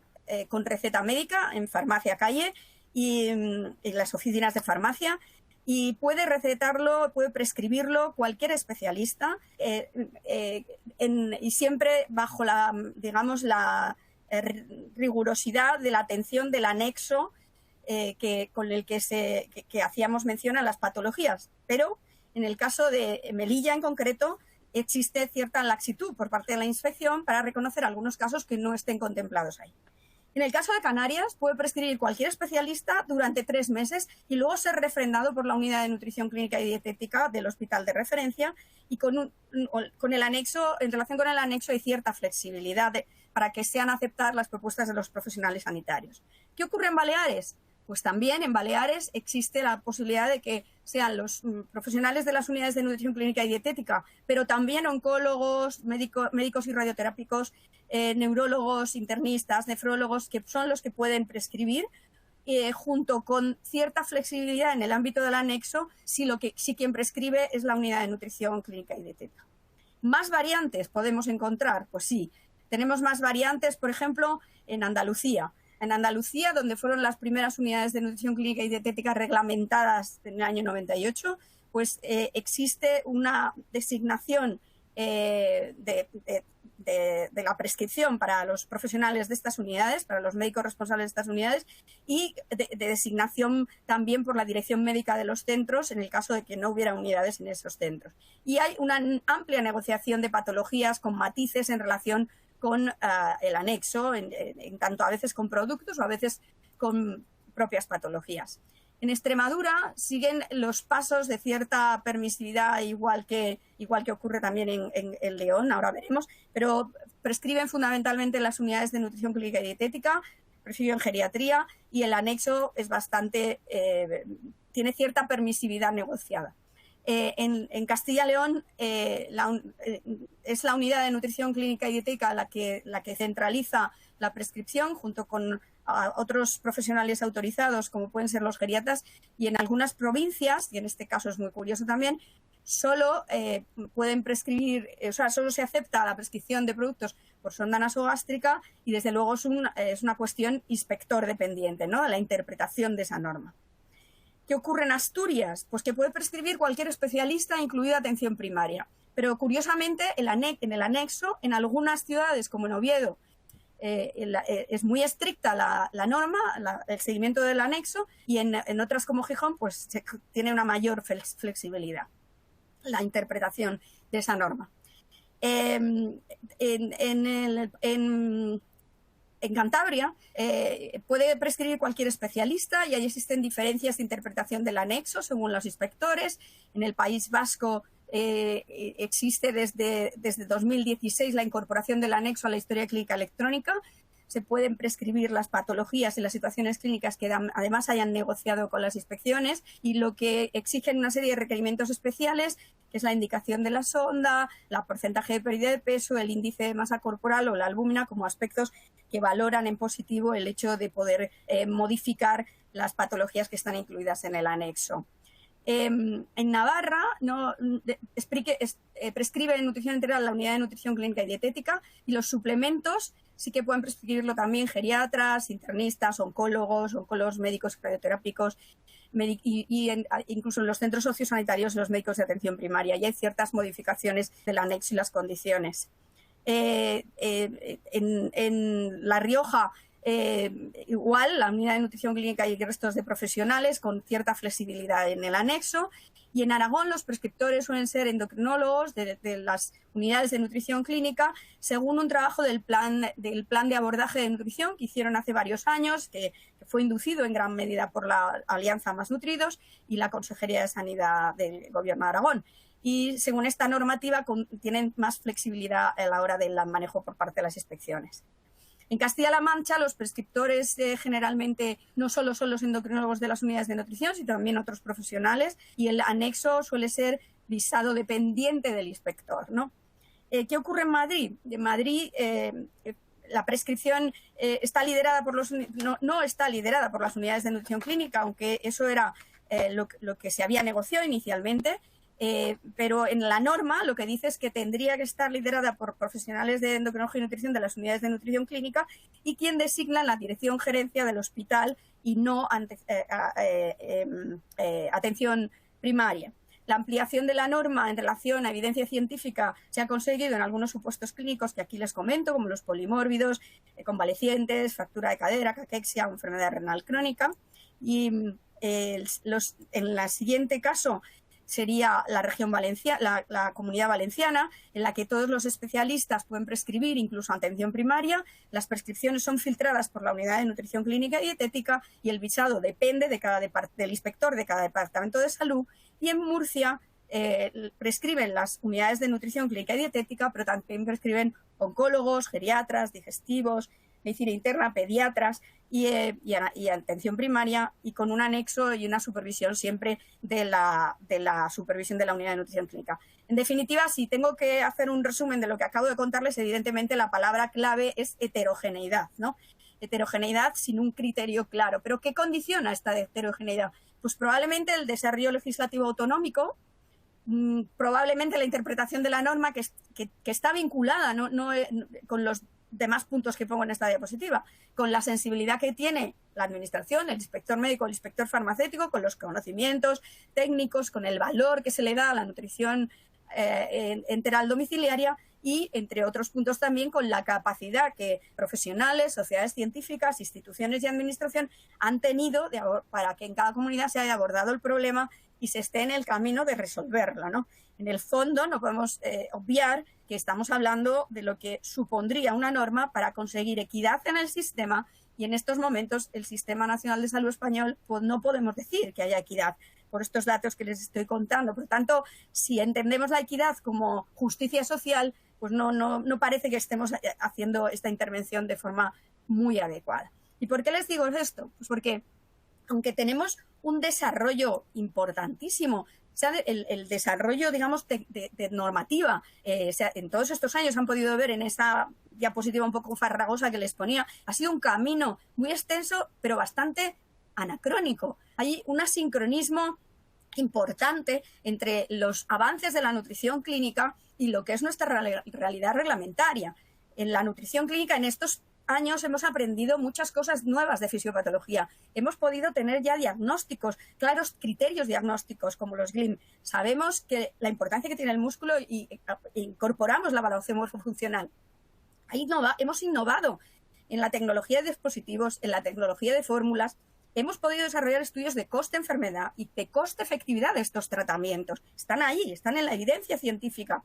con receta médica en farmacia calle y en las oficinas de farmacia, y puede recetarlo, puede prescribirlo cualquier especialista y siempre bajo la rigurosidad de la atención del anexo con el que hacíamos mención a las patologías. Pero en el caso de Melilla en concreto existe cierta laxitud por parte de la inspección para reconocer algunos casos que no estén contemplados ahí. En el caso de Canarias, puede prescribir cualquier especialista durante 3 meses y luego ser refrendado por la unidad de nutrición clínica y dietética del hospital de referencia, y con el anexo, en relación con el anexo hay cierta flexibilidad para que sean aceptadas las propuestas de los profesionales sanitarios. ¿Qué ocurre en Baleares? Pues también en Baleares existe la posibilidad de que sean los profesionales de las unidades de nutrición clínica y dietética, pero también oncólogos, médicos y radioterápicos, neurólogos, internistas, nefrólogos, que son los que pueden prescribir, junto con cierta flexibilidad en el ámbito del anexo, si quien prescribe es la unidad de nutrición clínica y dietética. ¿Más variantes podemos encontrar? Pues sí, tenemos más variantes, por ejemplo, en Andalucía. En Andalucía, donde fueron las primeras unidades de nutrición clínica y dietética reglamentadas en el año 98, pues existe una designación de la prescripción para los profesionales de estas unidades, para los médicos responsables de estas unidades, y de designación también por la dirección médica de los centros en el caso de que no hubiera unidades en esos centros. Y hay una amplia negociación de patologías con matices en relación con el anexo, en tanto a veces con productos o a veces con propias patologías. En Extremadura siguen los pasos de cierta permisividad, igual que ocurre también en León, ahora veremos, pero prescriben fundamentalmente las unidades de nutrición clínica y dietética, prescriben geriatría, y el anexo es tiene cierta permisividad negociada. En Castilla y León es la unidad de nutrición clínica y dietética la que centraliza la prescripción junto con otros profesionales autorizados como pueden ser los geriatras, y en algunas provincias, y en este caso es muy curioso también, solo pueden prescribir, solo se acepta la prescripción de productos por sonda nasogástrica, y desde luego es una cuestión inspector dependiente, ¿no?, de la interpretación de esa norma. ¿Qué ocurre en Asturias? Pues que puede prescribir cualquier especialista, incluida atención primaria. Pero curiosamente, en el anexo, en algunas ciudades como en Oviedo, es muy estricta la norma, el seguimiento del anexo, y en otras como Gijón, pues tiene una mayor flexibilidad la interpretación de esa norma. En Cantabria puede prescribir cualquier especialista, y ahí existen diferencias de interpretación del anexo según los inspectores. En el País Vasco existe desde 2016 la incorporación del anexo a la historia clínica electrónica. Se pueden prescribir las patologías y las situaciones clínicas que además hayan negociado con las inspecciones, y lo que exigen una serie de requerimientos especiales es la indicación de la sonda, el porcentaje de pérdida de peso, el índice de masa corporal o la albúmina como aspectos que valoran en positivo el hecho de poder modificar las patologías que están incluidas en el anexo. En Navarra prescribe nutrición integral la unidad de nutrición clínica y dietética, y los suplementos sí que pueden prescribirlo también geriatras, internistas, oncólogos médicos radioterápicos incluso en los centros sociosanitarios y los médicos de atención primaria. Y hay ciertas modificaciones del anexo y las condiciones. En La Rioja, igual, la unidad de nutrición clínica y restos de profesionales con cierta flexibilidad en el anexo. Y en Aragón los prescriptores suelen ser endocrinólogos de las unidades de nutrición clínica, según un trabajo del plan de abordaje de nutrición que hicieron hace varios años, que fue inducido en gran medida por la Alianza Más Nutridos y la Consejería de Sanidad del Gobierno de Aragón. Y según esta normativa tienen más flexibilidad a la hora del manejo por parte de las inspecciones. En Castilla-La Mancha, los prescriptores generalmente no solo son los endocrinólogos de las unidades de nutrición, sino también otros profesionales, y el anexo suele ser visado dependiente del inspector, ¿no? ¿Qué ocurre en Madrid? En Madrid la prescripción está liderada por no está liderada por las unidades de nutrición clínica, aunque eso era lo que se había negociado inicialmente. Pero en la norma lo que dice es que tendría que estar liderada por profesionales de endocrinología y nutrición de las unidades de nutrición clínica, y quien designa la dirección gerencia del hospital y no atención primaria. La ampliación de la norma en relación a evidencia científica se ha conseguido en algunos supuestos clínicos que aquí les comento, como los polimórbidos, convalecientes, fractura de cadera, caquexia o enfermedad renal crónica. Y en el siguiente caso sería la región la Comunidad Valenciana, en la que todos los especialistas pueden prescribir, incluso atención primaria. Las prescripciones son filtradas por la unidad de nutrición clínica y dietética, y el visado depende del inspector de cada departamento de salud. Y en Murcia prescriben las unidades de nutrición clínica y dietética, pero también prescriben oncólogos, geriatras, digestivos, medicina interna, pediatras y atención primaria, y con un anexo y una supervisión siempre de la supervisión de la unidad de nutrición clínica. En definitiva, si tengo que hacer un resumen de lo que acabo de contarles, evidentemente la palabra clave es heterogeneidad, ¿no? Heterogeneidad sin un criterio claro. ¿Pero qué condiciona esta heterogeneidad? Pues probablemente el desarrollo legislativo autonómico, probablemente la interpretación de la norma que está vinculada con los demás puntos que pongo en esta diapositiva, con la sensibilidad que tiene la administración, el inspector médico, el inspector farmacéutico, con los conocimientos técnicos, con el valor que se le da a la nutrición enteral domiciliaria, y entre otros puntos también con la capacidad que profesionales, sociedades científicas, instituciones y administración han tenido para que en cada comunidad se haya abordado el problema y se esté en el camino de resolverlo, ¿no? En el fondo no podemos obviar que estamos hablando de lo que supondría una norma para conseguir equidad en el sistema, y en estos momentos el Sistema Nacional de Salud español, pues no podemos decir que haya equidad por estos datos que les estoy contando. Por lo tanto, si entendemos la equidad como justicia social, pues no parece que estemos haciendo esta intervención de forma muy adecuada. ¿Y por qué les digo esto? Pues porque aunque tenemos un desarrollo importantísimo, o sea, el desarrollo, digamos, de normativa, en todos estos años han podido ver en esa diapositiva un poco farragosa que les ponía, ha sido un camino muy extenso, pero bastante anacrónico. Hay un asincronismo importante entre los avances de la nutrición clínica y lo que es nuestra realidad reglamentaria. En la nutrición clínica, en estos años hemos aprendido muchas cosas nuevas de fisiopatología. Hemos podido tener ya diagnósticos, claros criterios diagnósticos como los GLIM. Sabemos que la importancia que tiene el músculo y incorporamos la evaluación morfofuncional. Hemos innovado en la tecnología de dispositivos, en la tecnología de fórmulas. Hemos podido desarrollar estudios de coste-enfermedad y de coste-efectividad de estos tratamientos. Están ahí, están en la evidencia científica.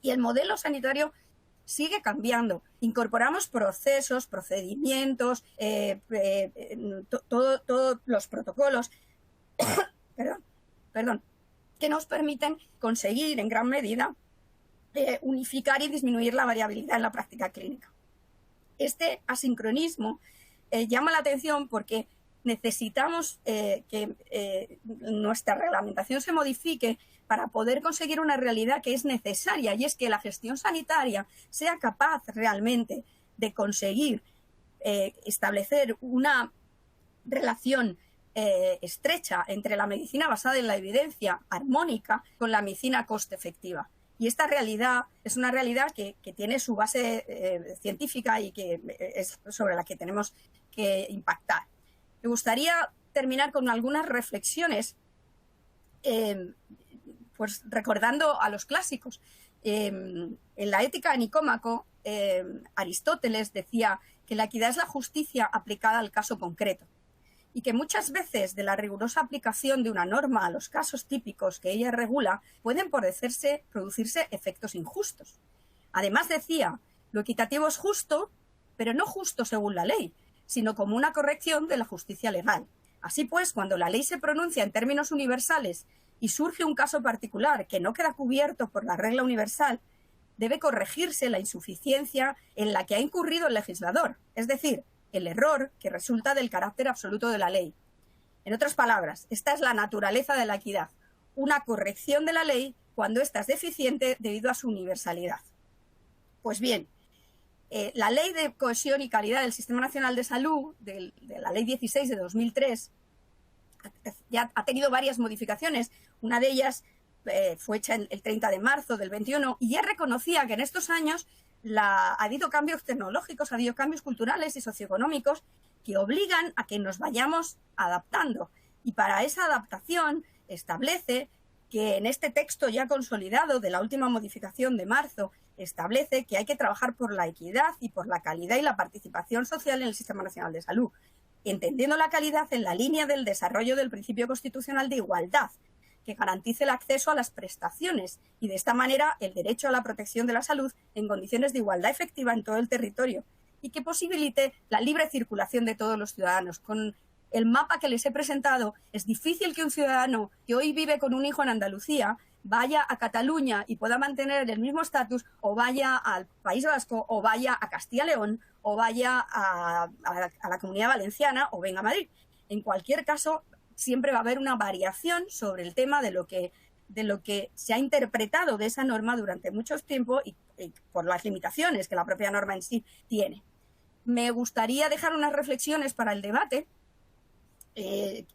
Y el modelo sanitario sigue cambiando. Incorporamos procesos, procedimientos, todos los protocolos que nos permiten conseguir en gran medida unificar y disminuir la variabilidad en la práctica clínica. Este asincronismo llama la atención porque necesitamos que nuestra reglamentación se modifique para poder conseguir una realidad que es necesaria, y es que la gestión sanitaria sea capaz realmente de conseguir establecer una relación estrecha entre la medicina basada en la evidencia armónica con la medicina coste efectiva. Y esta realidad es una realidad que tiene su base científica y que es sobre la que tenemos que impactar. Me gustaría terminar con algunas reflexiones, pues recordando a los clásicos. En la Ética de Nicómaco, Aristóteles decía que la equidad es la justicia aplicada al caso concreto, y que muchas veces de la rigurosa aplicación de una norma a los casos típicos que ella regula pueden producirse efectos injustos. Además decía, lo equitativo es justo, pero no justo según la ley, sino como una corrección de la justicia legal. Así pues, cuando la ley se pronuncia en términos universales y surge un caso particular que no queda cubierto por la regla universal, debe corregirse la insuficiencia en la que ha incurrido el legislador, es decir, el error que resulta del carácter absoluto de la ley. En otras palabras, esta es la naturaleza de la equidad, una corrección de la ley cuando ésta es deficiente debido a su universalidad. Pues bien, la Ley de Cohesión y Calidad del Sistema Nacional de Salud, de la Ley 16 de 2003, ya ha tenido varias modificaciones. Una de ellas fue hecha el 30 de marzo del 21 y ya reconocía que en estos años ha habido cambios tecnológicos, ha habido cambios culturales y socioeconómicos que obligan a que nos vayamos adaptando. Y para esa adaptación establece que en este texto ya consolidado de la última modificación de marzo, establece que hay que trabajar por la equidad y por la calidad y la participación social en el Sistema Nacional de Salud, entendiendo la calidad en la línea del desarrollo del principio constitucional de igualdad, que garantice el acceso a las prestaciones y de esta manera el derecho a la protección de la salud en condiciones de igualdad efectiva en todo el territorio y que posibilite la libre circulación de todos los ciudadanos. Con el mapa que les he presentado, es difícil que un ciudadano que hoy vive con un hijo en Andalucía vaya a Cataluña y pueda mantener el mismo estatus, o vaya al País Vasco, o vaya a Castilla y León, o vaya a la Comunidad Valenciana, o venga a Madrid. En cualquier caso, siempre va a haber una variación sobre el tema de lo que se ha interpretado de esa norma durante mucho tiempo y por las limitaciones que la propia norma en sí tiene. Me gustaría dejar unas reflexiones para el debate.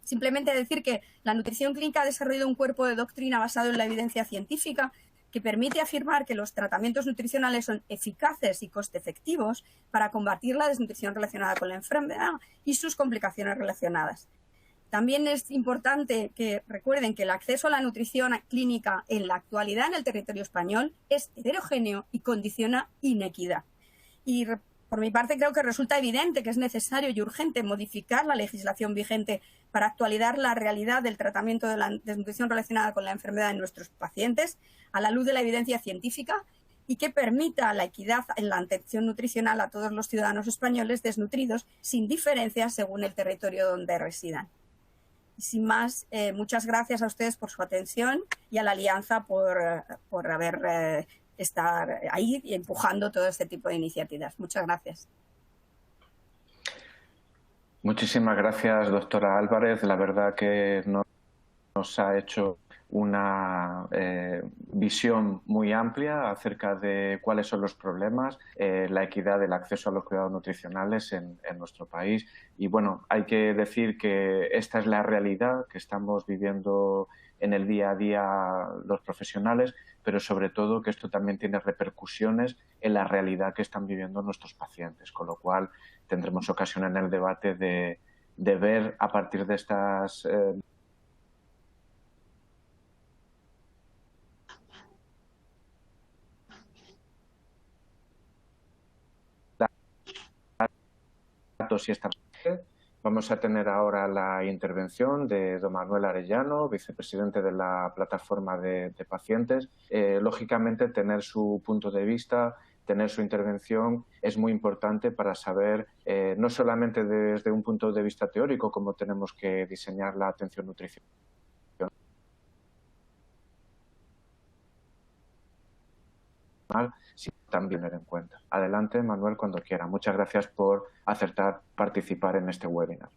Simplemente decir que la nutrición clínica ha desarrollado un cuerpo de doctrina basado en la evidencia científica que permite afirmar que los tratamientos nutricionales son eficaces y coste efectivos para combatir la desnutrición relacionada con la enfermedad y sus complicaciones relacionadas. También es importante que recuerden que el acceso a la nutrición clínica en la actualidad en el territorio español es heterogéneo y condiciona inequidad. Y por mi parte, creo que resulta evidente que es necesario y urgente modificar la legislación vigente para actualizar la realidad del tratamiento de la desnutrición relacionada con la enfermedad en nuestros pacientes a la luz de la evidencia científica y que permita la equidad en la atención nutricional a todos los ciudadanos españoles desnutridos sin diferencias según el territorio donde residan. Y sin más, muchas gracias a ustedes por su atención y a la Alianza por haber estar ahí y empujando todo este tipo de iniciativas. Muchas gracias. Muchísimas gracias, doctora Álvarez. La verdad que nos ha hecho una visión muy amplia acerca de cuáles son los problemas, la equidad del acceso a los cuidados nutricionales en nuestro país. Y bueno, hay que decir que esta es la realidad que estamos viviendo en el día a día los profesionales, pero sobre todo que esto también tiene repercusiones en la realidad que están viviendo nuestros pacientes, con lo cual tendremos ocasión en el debate de ver a partir de estas datos y estas. Vamos a tener ahora la intervención de don Manuel Arellano, vicepresidente de la plataforma de pacientes. Lógicamente, tener su punto de vista, tener su intervención es muy importante para saber, no solamente desde un punto de vista teórico, cómo tenemos que diseñar la atención nutricional, sino también tener en cuenta. Adelante, Manuel, cuando quiera. Muchas gracias por acertar participar en este webinar.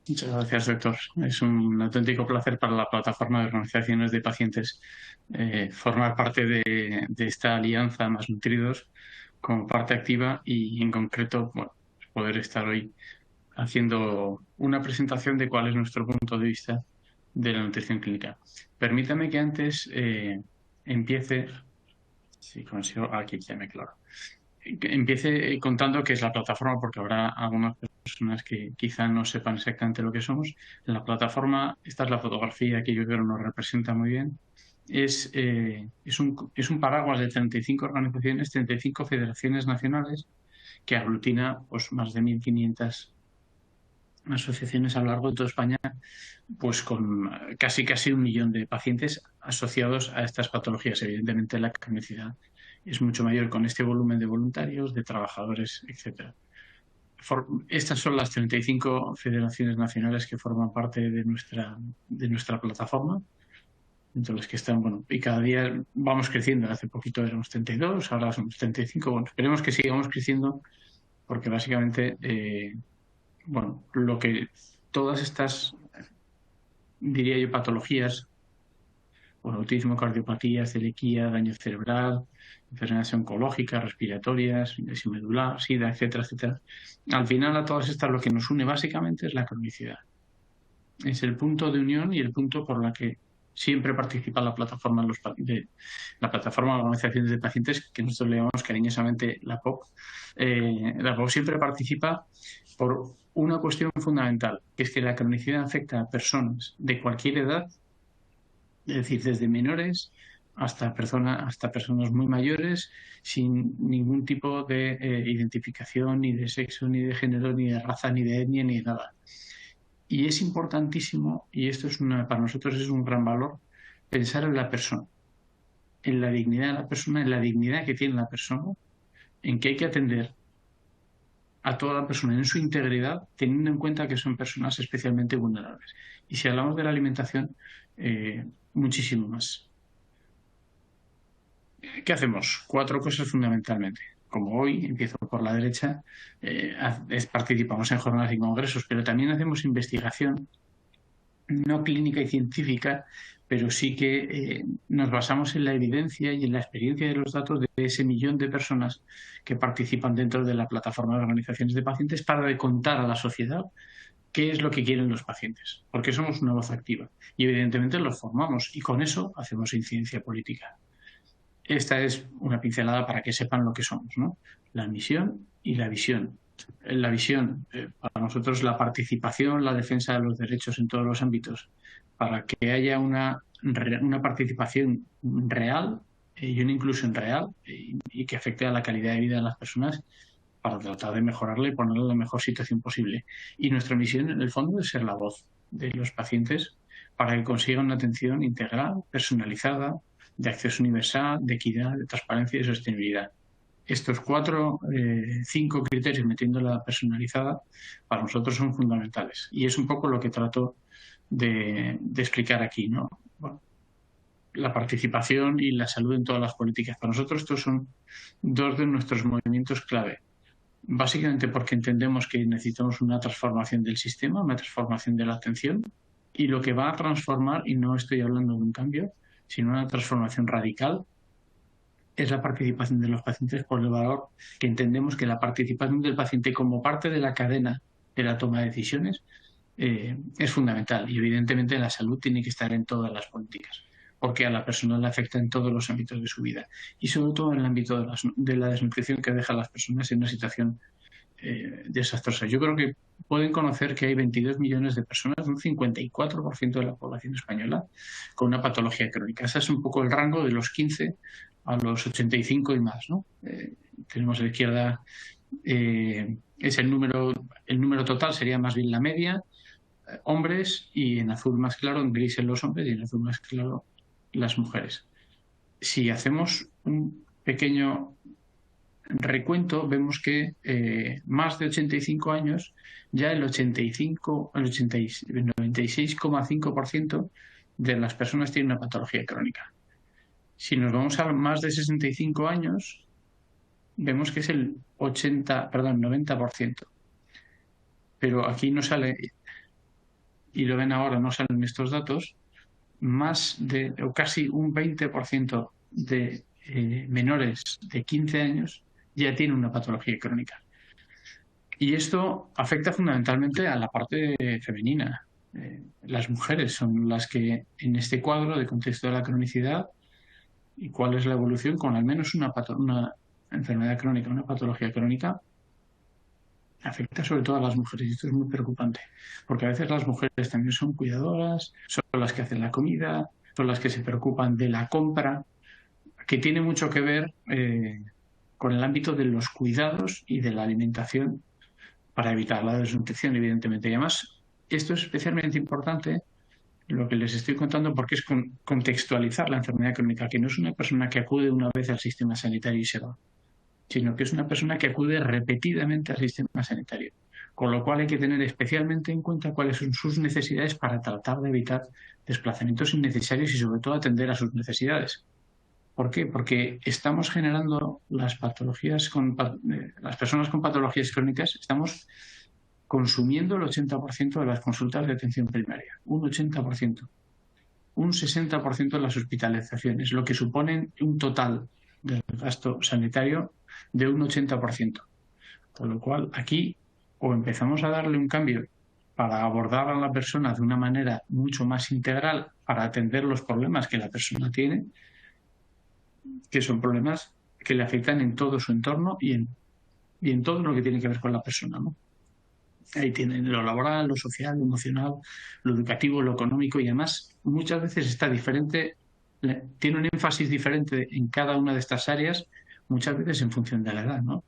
Muchas gracias, doctor. Es un auténtico placer para la plataforma de organizaciones de pacientes formar parte de esta alianza Más Nutridos como parte activa y, en concreto, bueno, poder estar hoy haciendo una presentación de cuál es nuestro punto de vista de la nutrición clínica. Permítame que antes empiece, si consigo, aquí ya me aclaro, empiece contando qué es la plataforma, porque habrá algunas personas que quizá no sepan exactamente lo que somos. En la plataforma, esta es la fotografía que yo creo nos representa muy bien. Es un paraguas de 35 organizaciones, 35 federaciones nacionales que aglutina pues, más de 1.500 asociaciones a lo largo de toda España, pues con casi 1 millón de pacientes asociados a estas patologías. Evidentemente la cronicidad es mucho mayor con este volumen de voluntarios, de trabajadores, etcétera. Estas son las 35 federaciones nacionales que forman parte de nuestra plataforma, entre las que están, bueno, y cada día vamos creciendo. Hace poquito éramos 32, ahora somos 35. Bueno, esperemos que sigamos creciendo porque básicamente, bueno, lo que todas estas, diría yo, patologías, bueno, autismo, cardiopatía, celiaquía, daño cerebral, enfermedades oncológicas, respiratorias, lesión medular, SIDA, etcétera, etcétera. Al final, a todas estas lo que nos une básicamente es la cronicidad. Es el punto de unión y el punto por la que siempre participa la plataforma de organizaciones de pacientes, que nosotros le llamamos cariñosamente la POC. La POC siempre participa por una cuestión fundamental, que es que la cronicidad afecta a personas de cualquier edad, es decir, desde menores hasta personas muy mayores, sin ningún tipo de identificación, ni de sexo, ni de género, ni de raza, ni de etnia, ni de nada. Y es importantísimo, y esto para nosotros es un gran valor, pensar en la persona, en la dignidad de la persona, en la dignidad que tiene la persona, en que hay que atender a toda la persona en su integridad, teniendo en cuenta que son personas especialmente vulnerables. Y si hablamos de la alimentación, muchísimo más. ¿Qué hacemos? 4 cosas fundamentalmente. Como hoy, empiezo por la derecha, participamos en jornadas y congresos, pero también hacemos investigación no clínica y científica, pero sí que nos basamos en la evidencia y en la experiencia de los datos de ese 1 millón de personas que participan dentro de la plataforma de organizaciones de pacientes para contar a la sociedad qué es lo que quieren los pacientes, porque somos una voz activa y evidentemente los formamos y con eso hacemos incidencia política. Esta es una pincelada para que sepan lo que somos, ¿no? La misión y la visión. La visión, para nosotros, la participación, la defensa de los derechos en todos los ámbitos, para que haya una participación real y una inclusión real y que afecte a la calidad de vida de las personas para tratar de mejorarla y ponerla en la mejor situación posible. Y nuestra misión, en el fondo, es ser la voz de los pacientes para que consigan una atención integral, personalizada, de acceso universal, de equidad, de transparencia y de sostenibilidad. Estos 5 criterios, metiendo la personalizada, para nosotros son fundamentales. Y es un poco lo que trato de explicar aquí, ¿no? Bueno, la participación y la salud en todas las políticas. Para nosotros estos son 2 de nuestros movimientos clave. Básicamente porque entendemos que necesitamos una transformación del sistema, una transformación de la atención, y lo que va a transformar, y no estoy hablando de un cambio, sino una transformación radical, es la participación de los pacientes por el valor que entendemos que la participación del paciente como parte de la cadena de la toma de decisiones es fundamental. Y evidentemente la salud tiene que estar en todas las políticas, porque a la persona le afecta en todos los ámbitos de su vida y sobre todo en el ámbito de la desnutrición, que deja a las personas en una situación desastrosa. Yo creo que pueden conocer que hay 22 millones de personas, un 54% de la población española, con una patología crónica. Ese es un poco el rango de los 15 a los 85 y más, ¿no? Tenemos a la izquierda, es el número total sería más bien la media, hombres, y en azul más claro, en gris en los hombres y en azul más claro las mujeres. Si hacemos un pequeño recuento, vemos que más de 85 años, ya el 96,5% de las personas tienen una patología crónica. Si nos vamos a más de 65 años, vemos que es el 90%. Pero aquí no sale y lo ven ahora, no salen estos datos, o casi un 20% de menores de 15 años ya tienen una patología crónica. Y esto afecta fundamentalmente a la parte femenina. Las mujeres son las que en este cuadro de contexto de la cronicidad y cuál es la evolución con al menos una enfermedad crónica, una patología crónica, afecta sobre todo a las mujeres. Y esto es muy preocupante, porque a veces las mujeres también son cuidadoras, son las que hacen la comida, son las que se preocupan de la compra, que tiene mucho que ver con el ámbito de los cuidados y de la alimentación para evitar la desnutrición, evidentemente. Y además, esto es especialmente importante, lo que les estoy contando, porque es contextualizar la enfermedad crónica, que no es una persona que acude una vez al sistema sanitario y se va, sino que es una persona que acude repetidamente al sistema sanitario. Con lo cual hay que tener especialmente en cuenta cuáles son sus necesidades para tratar de evitar desplazamientos innecesarios y sobre todo atender a sus necesidades. ¿Por qué? Porque estamos generando las personas con patologías crónicas, estamos consumiendo el 80% de las consultas de atención primaria, un 80%, un 60% de las hospitalizaciones, lo que supone un total del gasto sanitario de un 80%. Con lo cual, aquí o empezamos a darle un cambio para abordar a la persona de una manera mucho más integral para atender los problemas que la persona tiene, que son problemas que le afectan en todo su entorno y en todo lo que tiene que ver con la persona, ¿no? Ahí tienen lo laboral, lo social, lo emocional, lo educativo, lo económico, y además muchas veces está diferente, tiene un énfasis diferente en cada una de estas áreas, muchas veces en función de la edad, ¿no?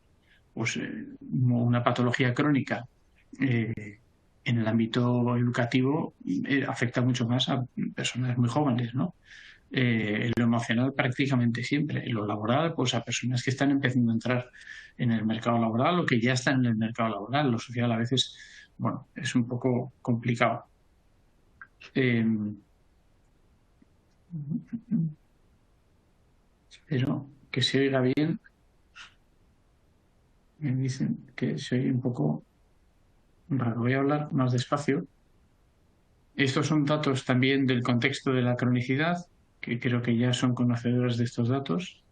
Pues una patología crónica en el ámbito educativo afecta mucho más a personas muy jóvenes, ¿no? Lo emocional prácticamente siempre, en lo laboral, pues a personas que están empezando a entrar en el mercado laboral o que ya están en el mercado laboral. Lo social a veces, bueno, es un poco complicado. Espero que se oiga bien. Me dicen que se oye un poco raro. Voy a hablar más despacio. Estos son datos también del contexto de la cronicidad, que creo que ya son conocedores de estos datos,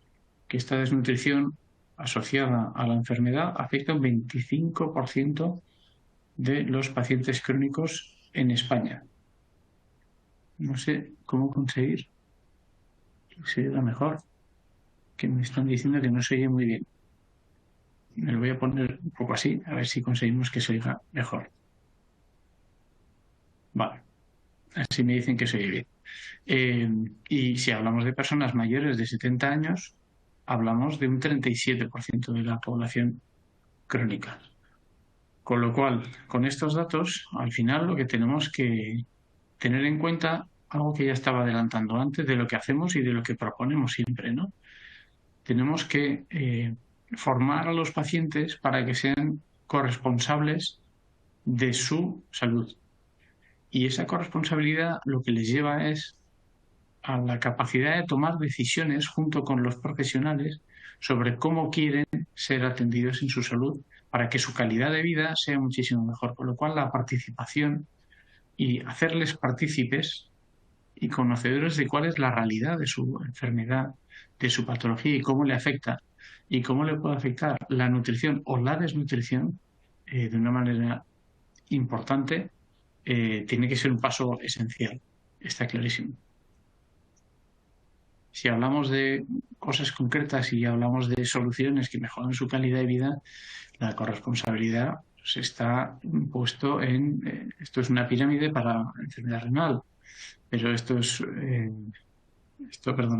que esta desnutrición asociada a la enfermedad afecta un 25% de los pacientes crónicos en España. No sé cómo conseguir que se oiga mejor, que me están diciendo que no se oye muy bien. Me lo voy a poner un poco así, a ver si conseguimos que se oiga mejor. Vale, así me dicen que se oye bien. Y si hablamos de personas mayores de 70 años, hablamos de un 37% de la población crónica. Con lo cual, con estos datos, al final lo que tenemos que tener en cuenta, algo que ya estaba adelantando antes, de lo que hacemos y de lo que proponemos siempre, ¿no? Tenemos que formar a los pacientes para que sean corresponsables de su salud. Y esa corresponsabilidad lo que les lleva es a la capacidad de tomar decisiones junto con los profesionales sobre cómo quieren ser atendidos en su salud para que su calidad de vida sea muchísimo mejor. Con lo cual, la participación y hacerles partícipes y conocedores de cuál es la realidad de su enfermedad, de su patología y cómo le afecta y cómo le puede afectar la nutrición o la desnutrición de una manera importante, tiene que ser un paso esencial. Está clarísimo. Si hablamos de cosas concretas y hablamos de soluciones que mejoran su calidad de vida, la corresponsabilidad se está puesto en... esto es una pirámide para enfermedad renal, pero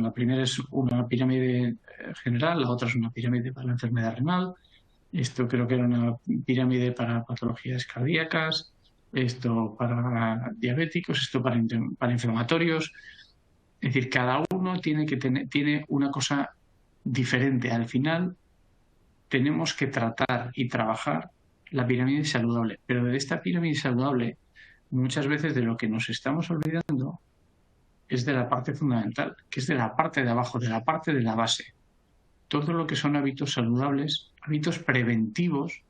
la primera es una pirámide general, la otra es una pirámide para la enfermedad renal, esto creo que era una pirámide para patologías cardíacas, esto para diabéticos, esto para inflamatorios. Es decir, cada uno tiene una cosa diferente. Al final tenemos que tratar y trabajar la pirámide saludable, pero de esta pirámide saludable muchas veces de lo que nos estamos olvidando es de la parte fundamental, que es de la parte de abajo, de la parte de la base. Todo lo que son hábitos saludables, hábitos preventivos,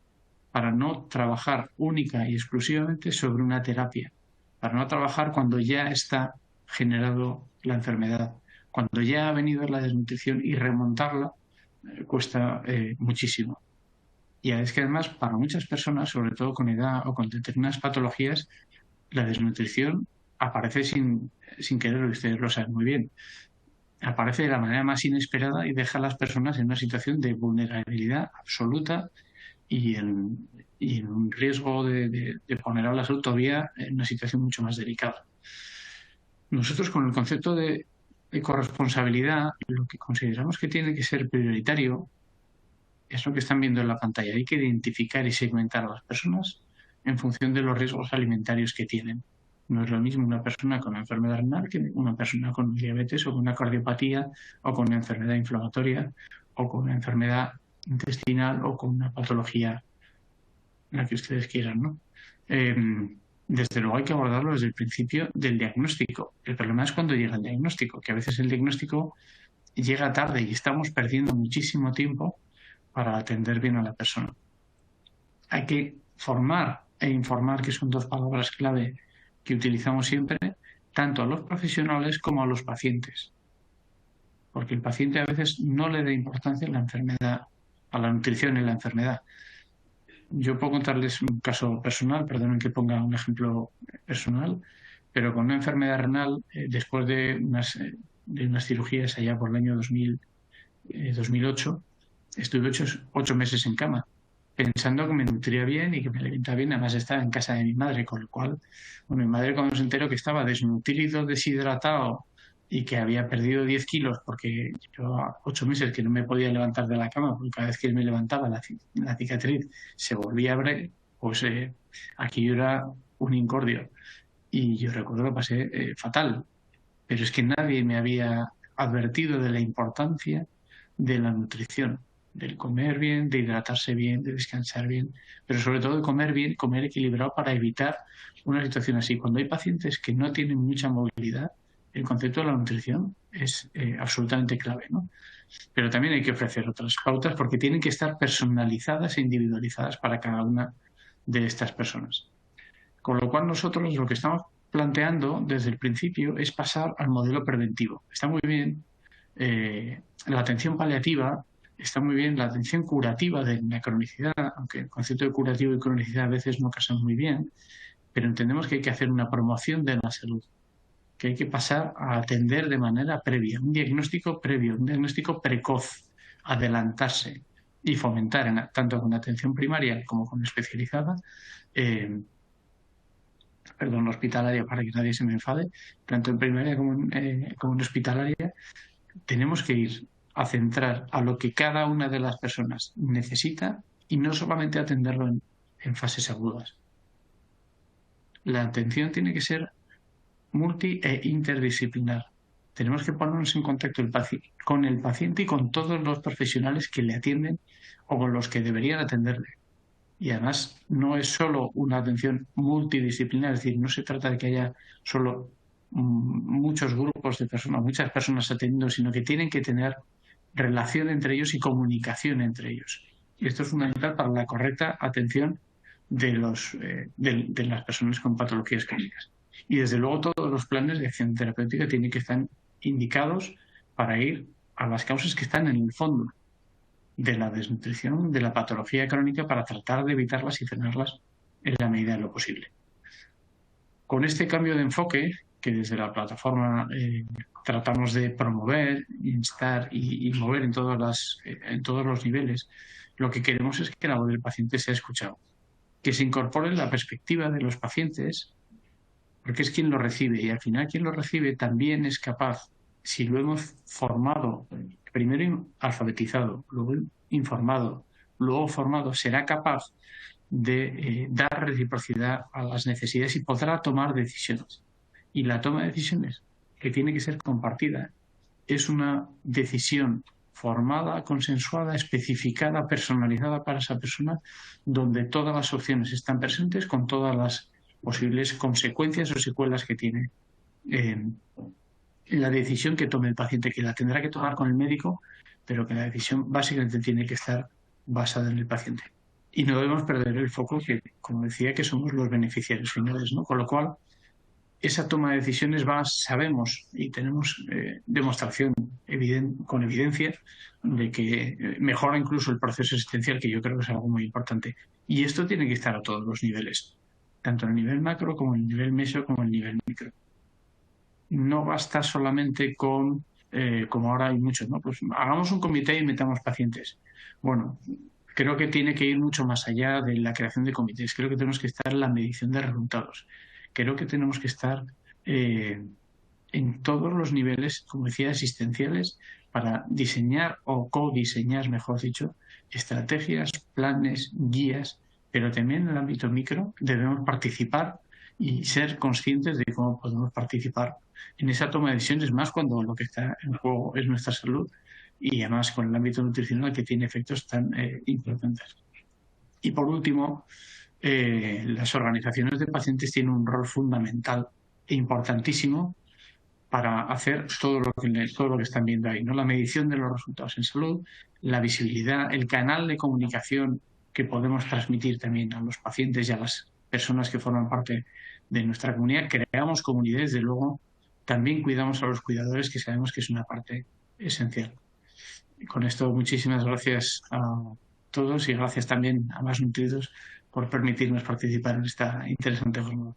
para no trabajar única y exclusivamente sobre una terapia, para no trabajar cuando ya está generado la enfermedad. Cuando ya ha venido la desnutrición y remontarla cuesta muchísimo. Y es que además para muchas personas, sobre todo con edad o con determinadas patologías, la desnutrición aparece sin quererlo, ustedes lo saben muy bien. Aparece de la manera más inesperada y deja a las personas en una situación de vulnerabilidad absoluta y en un riesgo de poner a la salud todavía en una situación mucho más delicada. Nosotros con el concepto de corresponsabilidad, lo que consideramos que tiene que ser prioritario es lo que están viendo en la pantalla. Hay que identificar y segmentar a las personas en función de los riesgos alimentarios que tienen. No es lo mismo una persona con una enfermedad renal que una persona con diabetes o con una cardiopatía o con una enfermedad inflamatoria o con una enfermedad intestinal o con una patología, la que ustedes quieran, ¿no? Desde luego hay que abordarlo desde el principio del diagnóstico. El problema es cuando llega el diagnóstico, que a veces el diagnóstico llega tarde y estamos perdiendo muchísimo tiempo para atender bien a la persona. Hay que formar e informar, que son dos palabras clave que utilizamos siempre, tanto a los profesionales como a los pacientes. Porque el paciente a veces no le da importancia a la enfermedad, a la nutrición en la enfermedad. Yo puedo contarles un caso personal, perdonen que ponga un ejemplo personal, pero con una enfermedad renal, después de unas cirugías allá por el año 2008, estuve 8 meses en cama, pensando que me nutría bien y que me alimentaba bien. Además estaba en casa de mi madre, con lo cual, mi madre cuando se enteró que estaba desnutrido, deshidratado y que había perdido 10 kilos porque llevaba 8 meses que no me podía levantar de la cama, porque cada vez que me levantaba la cicatriz se volvía a abrir, pues aquello era un incordio. Y yo recuerdo que pasé fatal, pero es que nadie me había advertido de la importancia de la nutrición, del comer bien, de hidratarse bien, de descansar bien, pero sobre todo de comer bien, comer equilibrado para evitar una situación así. Cuando hay pacientes que no tienen mucha movilidad, el concepto de la nutrición es absolutamente clave, ¿no? Pero también hay que ofrecer otras pautas porque tienen que estar personalizadas e individualizadas para cada una de estas personas. Con lo cual nosotros lo que estamos planteando desde el principio es pasar al modelo preventivo. Está muy bien la atención paliativa, está muy bien la atención curativa de la cronicidad, aunque el concepto de curativo y cronicidad a veces no casan muy bien, pero entendemos que hay que hacer una promoción de la salud, que hay que pasar a atender de manera previa, un diagnóstico previo, un diagnóstico precoz, adelantarse y fomentar, tanto con atención primaria como con especializada, hospitalaria, para que nadie se me enfade, tanto en primaria como en hospitalaria, tenemos que ir a centrar a lo que cada una de las personas necesita y no solamente atenderlo en fases agudas. La atención tiene que ser multi e interdisciplinar. Tenemos que ponernos en contacto con el paciente y con todos los profesionales que le atienden o con los que deberían atenderle. Y además no es solo una atención multidisciplinar, es decir, no se trata de que haya solo muchos grupos de personas, muchas personas atendiendo, sino que tienen que tener relación entre ellos y comunicación entre ellos. Y esto es fundamental para la correcta atención de las personas con patologías clínicas. Y desde luego todos los planes de acción terapéutica tienen que estar indicados para ir a las causas que están en el fondo de la desnutrición, de la patología crónica, para tratar de evitarlas y frenarlas en la medida de lo posible. Con este cambio de enfoque, que desde la plataforma tratamos de promover, instar y mover en todos los niveles, lo que queremos es que la voz del paciente sea escuchada, que se incorpore la perspectiva de los pacientes, porque es quien lo recibe, y al final quien lo recibe también es capaz, si lo hemos formado, primero alfabetizado, luego informado, luego formado, será capaz de dar reciprocidad a las necesidades y podrá tomar decisiones. Y la toma de decisiones, que tiene que ser compartida, es una decisión formada, consensuada, especificada, personalizada para esa persona, donde todas las opciones están presentes con todas las posibles consecuencias o secuelas que tiene la decisión que tome el paciente, que la tendrá que tomar con el médico, pero que la decisión básicamente tiene que estar basada en el paciente. Y no debemos perder el foco que, como decía, que somos los beneficiarios finales, ¿no? Con lo cual, esa toma de decisiones sabemos y tenemos demostración con evidencia de que mejora incluso el proceso asistencial, que yo creo que es algo muy importante. Y esto tiene que estar a todos los niveles, tanto en el nivel macro como en el nivel meso como en el nivel micro. No basta solamente con, como ahora hay muchos, ¿no? Pues hagamos un comité y metamos pacientes. Bueno, creo que tiene que ir mucho más allá de la creación de comités. Creo que tenemos que estar en la medición de resultados. Creo que tenemos que estar en todos los niveles, como decía, asistenciales, para diseñar o codiseñar, mejor dicho, estrategias, planes, guías, pero también en el ámbito micro debemos participar y ser conscientes de cómo podemos participar en esa toma de decisiones, más cuando lo que está en juego es nuestra salud y además con el ámbito nutricional que tiene efectos tan importantes. Y por último, las organizaciones de pacientes tienen un rol fundamental e importantísimo para hacer todo lo que están viendo ahí, ¿no? La medición de los resultados en salud, la visibilidad, el canal de comunicación que podemos transmitir también a los pacientes y a las personas que forman parte de nuestra comunidad. Creamos comunidad, desde luego, también cuidamos a los cuidadores, que sabemos que es una parte esencial. Y con esto, muchísimas gracias a todos y gracias también a Más Nutridos por permitirnos participar en esta interesante jornada.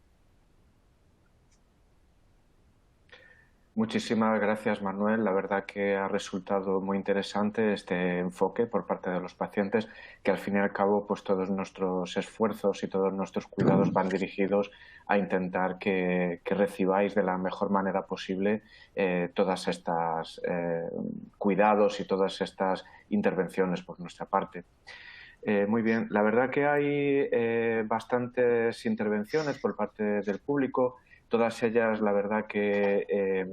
Muchísimas gracias, Manuel. La verdad que ha resultado muy interesante este enfoque por parte de los pacientes, que al fin y al cabo pues todos nuestros esfuerzos y todos nuestros cuidados van dirigidos a intentar que recibáis de la mejor manera posible todas estas cuidados y todas estas intervenciones por nuestra parte. Muy bien, la verdad que hay bastantes intervenciones por parte del público. Todas ellas, la verdad que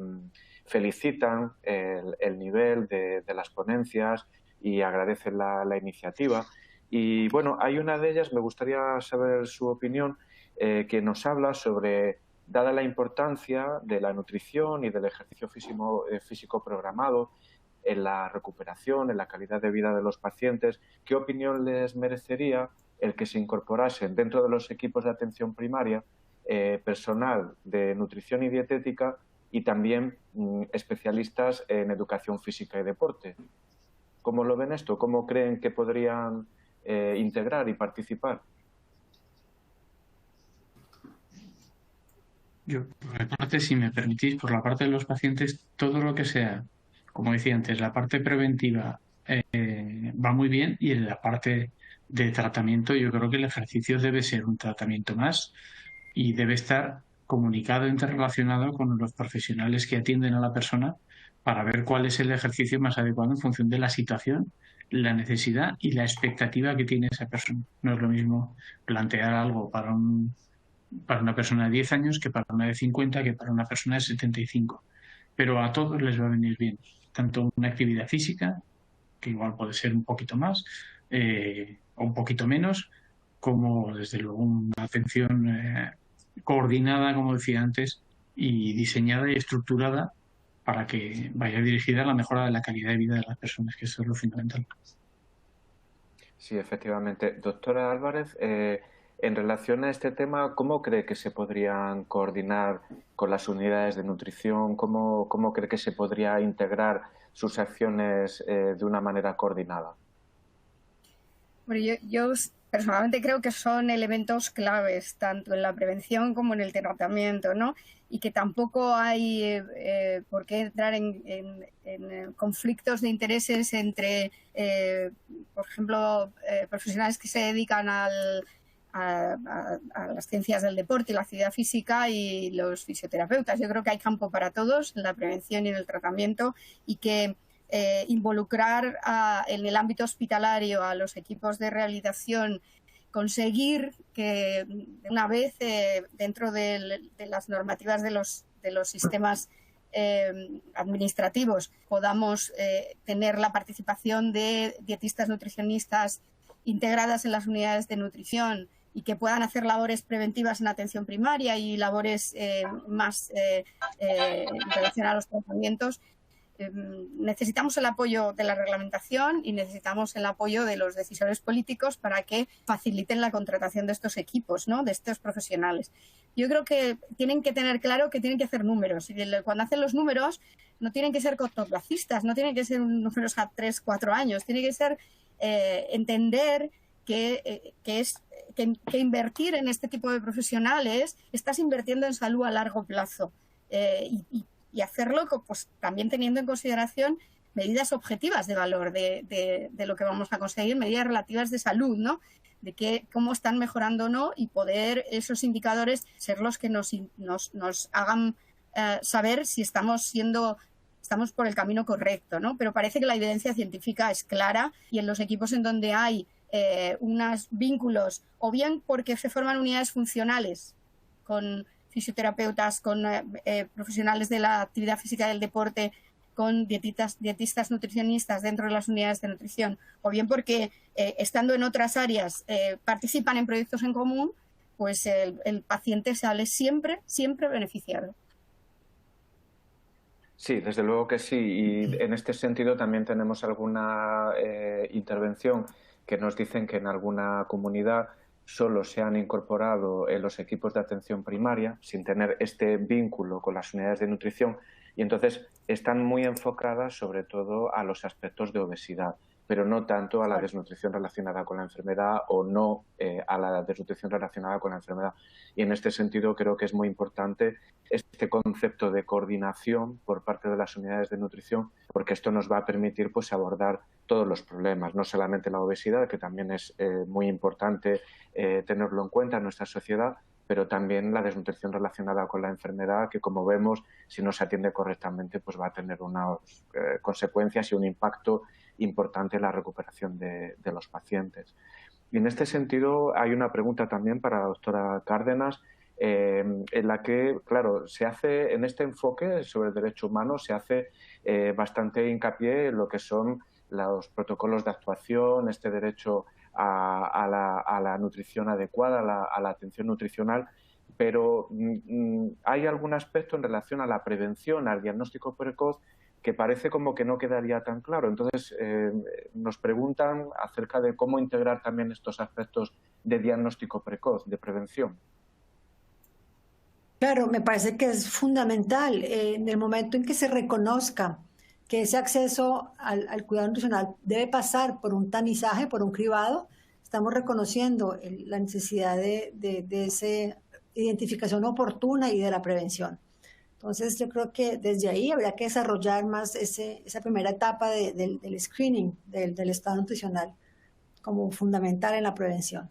felicitan el nivel de las ponencias y agradecen la iniciativa. Y bueno, hay una de ellas, me gustaría saber su opinión, que nos habla sobre, dada la importancia de la nutrición y del ejercicio físico programado en la recuperación, en la calidad de vida de los pacientes, ¿qué opinión les merecería el que se incorporasen dentro de los equipos de atención primaria personal de nutrición y dietética y también especialistas en educación física y deporte? ¿Cómo lo ven esto? ¿Cómo creen que podrían integrar y participar? Yo, por mi parte, si me permitís, por la parte de los pacientes, todo lo que sea, como decía antes, la parte preventiva va muy bien, y en la parte de tratamiento yo creo que el ejercicio debe ser un tratamiento más y debe estar comunicado, interrelacionado con los profesionales que atienden a la persona para ver cuál es el ejercicio más adecuado en función de la situación, la necesidad y la expectativa que tiene esa persona. No es lo mismo plantear algo para una persona de 10 años que para una de 50, que para una persona de 75. Pero a todos les va a venir bien, tanto una actividad física, que igual puede ser un poquito más o un poquito menos, como desde luego una atención coordinada, como decía antes, y diseñada y estructurada para que vaya dirigida a la mejora de la calidad de vida de las personas, que eso es lo fundamental. Sí, efectivamente. Doctora Álvarez, en relación a este tema, ¿cómo cree que se podrían coordinar con las unidades de nutrición? ¿Cómo cree que se podría integrar sus acciones de una manera coordinada? Bueno, yo personalmente creo que son elementos claves tanto en la prevención como en el tratamiento, ¿no? Y que tampoco hay por qué entrar en conflictos de intereses entre, por ejemplo, profesionales que se dedican a las ciencias del deporte y la actividad física y los fisioterapeutas. Yo creo que hay campo para todos en la prevención y en el tratamiento, y que involucrar en el ámbito hospitalario a los equipos de rehabilitación, conseguir que una vez dentro de las normativas de los sistemas administrativos podamos tener la participación de dietistas nutricionistas integradas en las unidades de nutrición y que puedan hacer labores preventivas en atención primaria y labores más en relación a los tratamientos. necesitamos el apoyo de la reglamentación y necesitamos el apoyo de los decisores políticos para que faciliten la contratación de estos equipos, ¿no? De estos profesionales. Yo creo que tienen que tener claro que tienen que hacer números y cuando hacen los números no tienen que ser cortoplacistas, no tienen que ser números a 3, 4 años, tiene que ser entender que invertir en este tipo de profesionales estás invirtiendo en salud a largo plazo y hacerlo pues, también teniendo en consideración medidas objetivas de valor de lo que vamos a conseguir, medidas relativas de salud, ¿no? De cómo están mejorando o no y poder esos indicadores ser los que nos hagan saber si estamos por el camino correcto, ¿no? Pero parece que la evidencia científica es clara y en los equipos en donde hay unos vínculos, o bien porque se forman unidades funcionales con fisioterapeutas, con profesionales de la actividad física y del deporte, con dietistas nutricionistas dentro de las unidades de nutrición, o bien porque estando en otras áreas participan en proyectos en común, pues el paciente sale siempre beneficiado. Sí, desde luego que sí. Y en este sentido también tenemos alguna intervención que nos dicen que en alguna comunidad solo se han incorporado en los equipos de atención primaria sin tener este vínculo con las unidades de nutrición y entonces están muy enfocadas sobre todo a los aspectos de obesidad, pero no tanto a la desnutrición relacionada con la enfermedad o no a la desnutrición relacionada con la enfermedad. Y en este sentido creo que es muy importante este concepto de coordinación por parte de las unidades de nutrición, porque esto nos va a permitir pues abordar todos los problemas, no solamente la obesidad, que también es muy importante tenerlo en cuenta en nuestra sociedad, pero también la desnutrición relacionada con la enfermedad, que como vemos, si no se atiende correctamente, pues va a tener unas consecuencias y un impacto importante en la recuperación de los pacientes. Y en este sentido hay una pregunta también para la doctora Cárdenas, en la que, claro, se hace en este enfoque sobre el derecho humano, se hace bastante hincapié en lo que son los protocolos de actuación, este derecho a la nutrición adecuada, a la atención nutricional, pero hay algún aspecto en relación a la prevención, al diagnóstico precoz, que parece como que no quedaría tan claro. Entonces, nos preguntan acerca de cómo integrar también estos aspectos de diagnóstico precoz, de prevención. Claro, me parece que es fundamental en el momento en que se reconozca que ese acceso al cuidado nutricional debe pasar por un tamizaje, por un cribado. Estamos reconociendo la necesidad de esa identificación oportuna y de la prevención. Entonces, yo creo que desde ahí habría que desarrollar más esa primera etapa del screening del estado nutricional como fundamental en la prevención.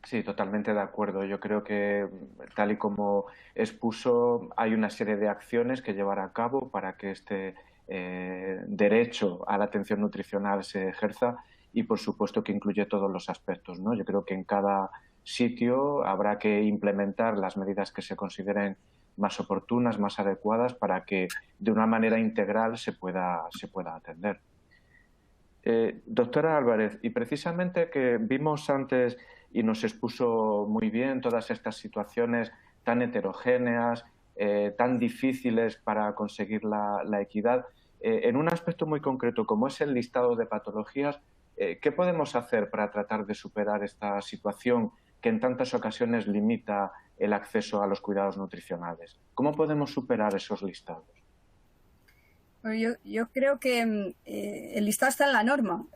Sí, totalmente de acuerdo. Yo creo que, tal y como expuso, hay una serie de acciones que llevar a cabo para que este derecho a la atención nutricional se ejerza y, por supuesto, que incluye todos los aspectos, ¿no? Yo creo que en cada sitio habrá que implementar las medidas que se consideren más oportunas, más adecuadas, para que de una manera integral se pueda atender. Doctora Álvarez, y precisamente que vimos antes y nos expuso muy bien todas estas situaciones tan heterogéneas, tan difíciles para conseguir la equidad, en un aspecto muy concreto como es el listado de patologías, ¿qué podemos hacer para tratar de superar esta situación que en tantas ocasiones limita el acceso a los cuidados nutricionales? ¿Cómo podemos superar esos listados? Bueno, yo creo que el listado está en la norma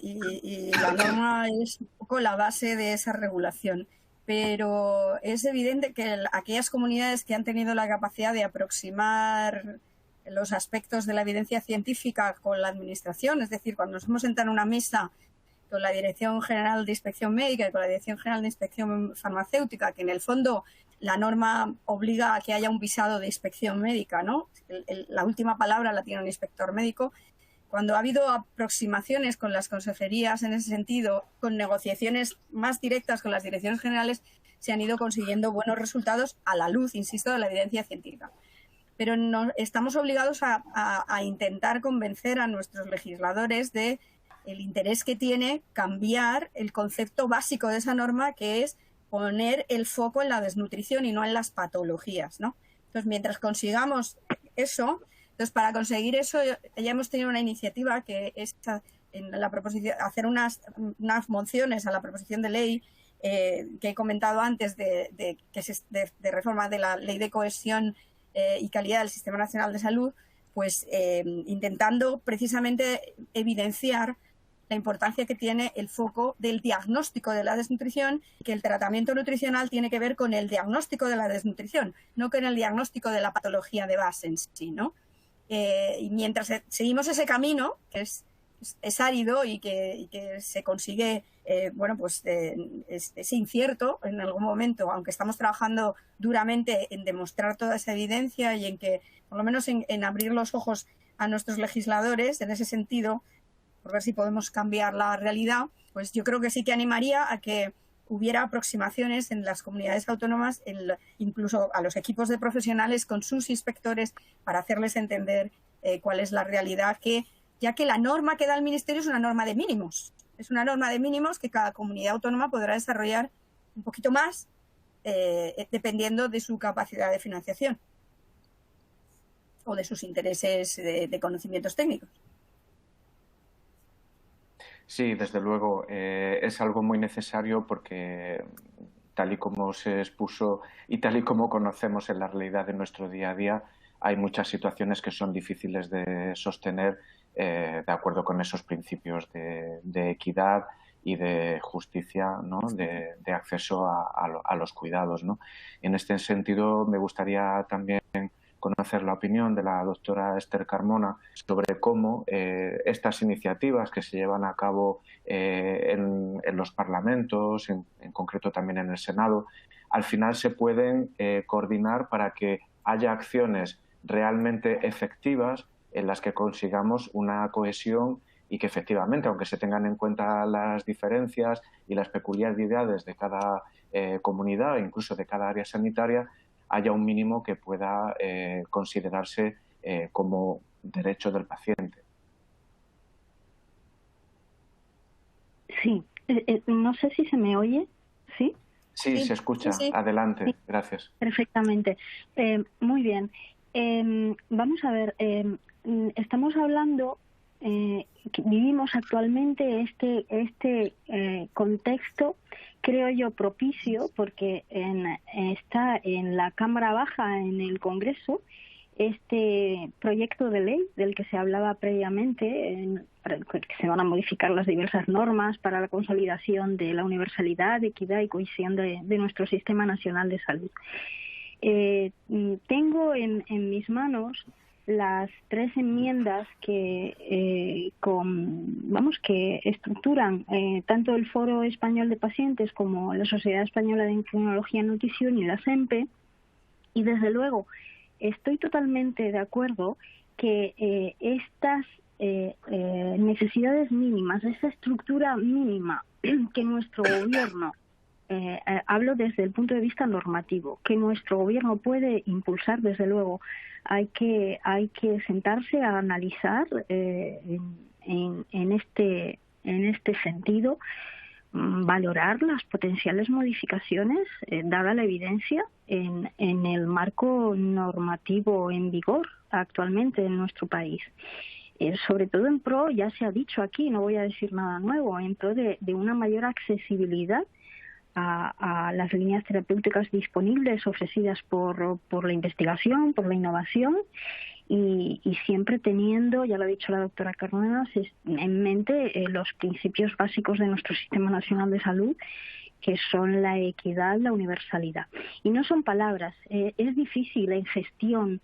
y la norma es un poco la base de esa regulación, pero es evidente que aquellas comunidades que han tenido la capacidad de aproximar los aspectos de la evidencia científica con la administración, es decir, cuando nos hemos sentado en una mesa con la Dirección General de Inspección Médica y con la Dirección General de Inspección Farmacéutica, que en el fondo la norma obliga a que haya un visado de inspección médica, ¿no? La última palabra la tiene un inspector médico. Cuando ha habido aproximaciones con las consejerías en ese sentido, con negociaciones más directas con las direcciones generales, se han ido consiguiendo buenos resultados a la luz, insisto, de la evidencia científica. Pero no, estamos obligados a intentar convencer a nuestros legisladores de el interés que tiene cambiar el concepto básico de esa norma, que es poner el foco en la desnutrición y no en las patologías, ¿no? Entonces, mientras consigamos eso, Entonces, para conseguir eso, ya hemos tenido una iniciativa que es en la proposición, hacer unas mociones a la proposición de ley que he comentado antes de reforma de la Ley de Cohesión y Calidad del Sistema Nacional de Salud, pues intentando precisamente evidenciar la importancia que tiene el foco del diagnóstico de la desnutrición, que el tratamiento nutricional tiene que ver con el diagnóstico de la desnutrición, no con el diagnóstico de la patología de base en sí, ¿no? Y mientras seguimos ese camino, que es árido y que se consigue, es incierto en algún momento, aunque estamos trabajando duramente en demostrar toda esa evidencia y en que, por lo menos en abrir los ojos a nuestros legisladores en ese sentido, por ver si podemos cambiar la realidad, pues yo creo que sí que animaría a que hubiera aproximaciones en las comunidades autónomas, incluso a los equipos de profesionales con sus inspectores, para hacerles entender cuál es la realidad, ya que la norma que da el Ministerio es una norma de mínimos. Es una norma de mínimos que cada comunidad autónoma podrá desarrollar un poquito más dependiendo de su capacidad de financiación o de sus intereses de conocimientos técnicos. Sí, desde luego, es algo muy necesario porque tal y como se expuso y tal y como conocemos en la realidad de nuestro día a día, hay muchas situaciones que son difíciles de sostener de acuerdo con esos principios de equidad y de justicia, ¿no? de acceso a los cuidados, ¿no? En este sentido, me gustaría también conocer la opinión de la doctora Esther Carmona sobre cómo estas iniciativas que se llevan a cabo en los parlamentos, en concreto también en el Senado, al final se pueden coordinar para que haya acciones realmente efectivas en las que consigamos una cohesión y que efectivamente, aunque se tengan en cuenta las diferencias y las peculiaridades de cada comunidad, incluso de cada área sanitaria, haya un mínimo que pueda considerarse como derecho del paciente. Sí, no sé si se me oye, ¿sí? Sí, se escucha. Sí. Adelante, sí. Gracias. Perfectamente. Muy bien. Vamos a ver, estamos hablando, vivimos actualmente este contexto, creo yo, propicio, porque está en la Cámara Baja, en el Congreso, este proyecto de ley del que se hablaba previamente, que se van a modificar las diversas normas para la consolidación de la universalidad, equidad y cohesión de nuestro Sistema Nacional de Salud. Tengo en mis manos las 3 enmiendas que estructuran tanto el Foro Español de Pacientes como la Sociedad Española de Enfermología y Nutrición y la SEMPE, y desde luego estoy totalmente de acuerdo que estas necesidades mínimas, esa estructura mínima que nuestro gobierno, hablo desde el punto de vista normativo, que nuestro gobierno puede impulsar, desde luego, hay que sentarse a analizar en este sentido, valorar las potenciales modificaciones, dada la evidencia en el marco normativo en vigor actualmente en nuestro país. Sobre todo en pro, ya se ha dicho aquí, no voy a decir nada nuevo, en pro de una mayor accesibilidad a las líneas terapéuticas disponibles ofrecidas por la investigación, por la innovación, y siempre teniendo, ya lo ha dicho la doctora Carmona, en mente los principios básicos de nuestro Sistema Nacional de Salud, que son la equidad, la universalidad. Y no son palabras, es difícil en gestión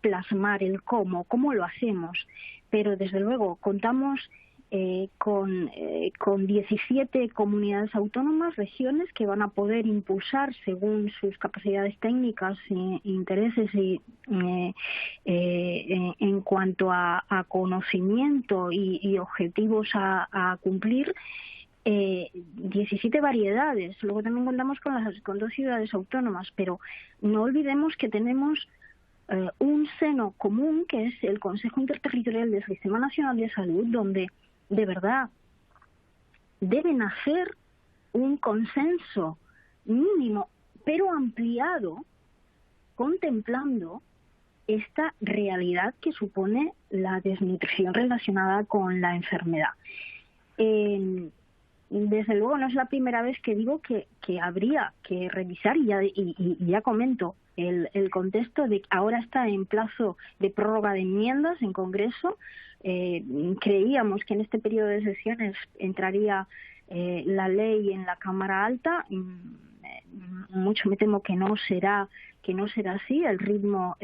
plasmar el cómo lo hacemos, pero desde luego contamos con 17 comunidades autónomas, regiones, que van a poder impulsar según sus capacidades técnicas e intereses y en cuanto a conocimiento y objetivos a cumplir, 17 variedades. Luego también contamos con 2 ciudades autónomas, pero no olvidemos que tenemos un seno común, que es el Consejo Interterritorial del Sistema Nacional de Salud, donde de verdad deben hacer un consenso mínimo, pero ampliado, contemplando esta realidad que supone la desnutrición relacionada con la enfermedad. Desde luego no es la primera vez que digo que habría que revisar, y ya comento el contexto de que ahora está en plazo de prórroga de enmiendas en Congreso. Creíamos que en este periodo de sesiones entraría la ley en la Cámara Alta. Mucho me temo que no será así. El ritmo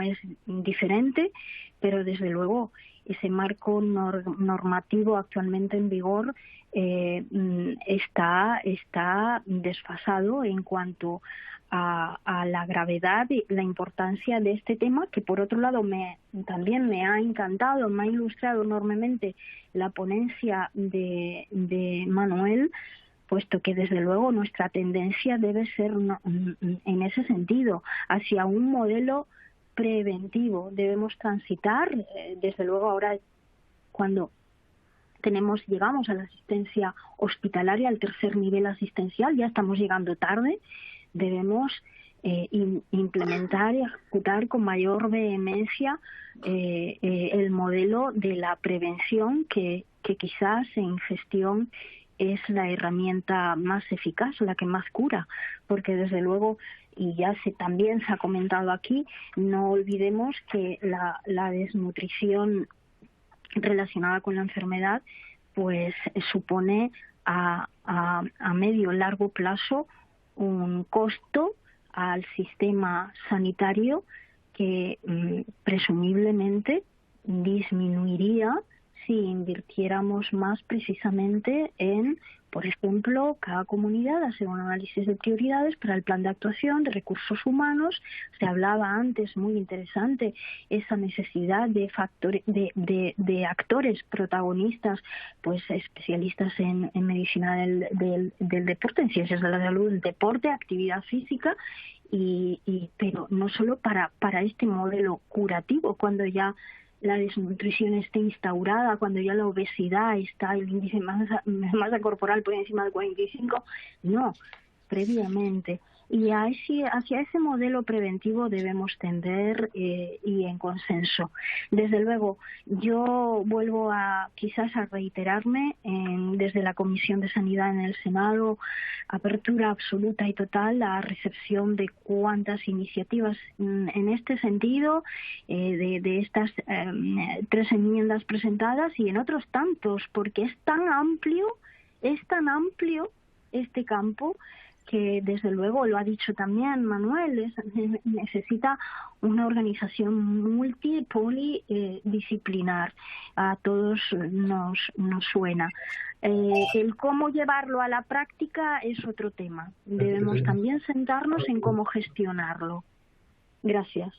es diferente, pero desde luego ese marco normativo actualmente en vigor está desfasado en cuanto a la gravedad y la importancia de este tema, que por otro lado también me ha encantado, me ha ilustrado enormemente la ponencia de Manuel, puesto que desde luego nuestra tendencia debe ser en ese sentido, hacia un modelo preventivo. Debemos transitar, desde luego ahora cuando llegamos a la asistencia hospitalaria, al tercer nivel asistencial, ya estamos llegando tarde. Debemos implementar y ejecutar con mayor vehemencia el modelo de la prevención, que quizás en gestión es la herramienta más eficaz, la que más cura, porque desde luego, y ya también se ha comentado aquí, no olvidemos que la desnutrición relacionada con la enfermedad pues supone a medio largo plazo un costo al sistema sanitario que presumiblemente disminuiría si invirtiéramos más precisamente en, por ejemplo, cada comunidad hacer un análisis de prioridades para el plan de actuación de recursos humanos. Se hablaba antes, muy interesante, esa necesidad de actores protagonistas, pues especialistas en medicina del deporte, en ciencias de la salud, el deporte, actividad física, pero no solo para este modelo curativo, cuando ya la desnutrición esté instaurada, cuando ya la obesidad está, el índice de masa corporal por encima de 45, no, previamente. Y hacia ese modelo preventivo debemos tender y en consenso. Desde luego, yo vuelvo quizás a reiterarme desde la Comisión de Sanidad en el Senado, apertura absoluta y total a recepción de cuantas iniciativas en este sentido, de estas 3 enmiendas presentadas y en otros tantos, porque es tan amplio este campo, que desde luego, lo ha dicho también Manuel, necesita una organización multidisciplinar. A todos nos suena. El cómo llevarlo a la práctica es otro tema. Debemos también sentarnos en cómo gestionarlo. Gracias.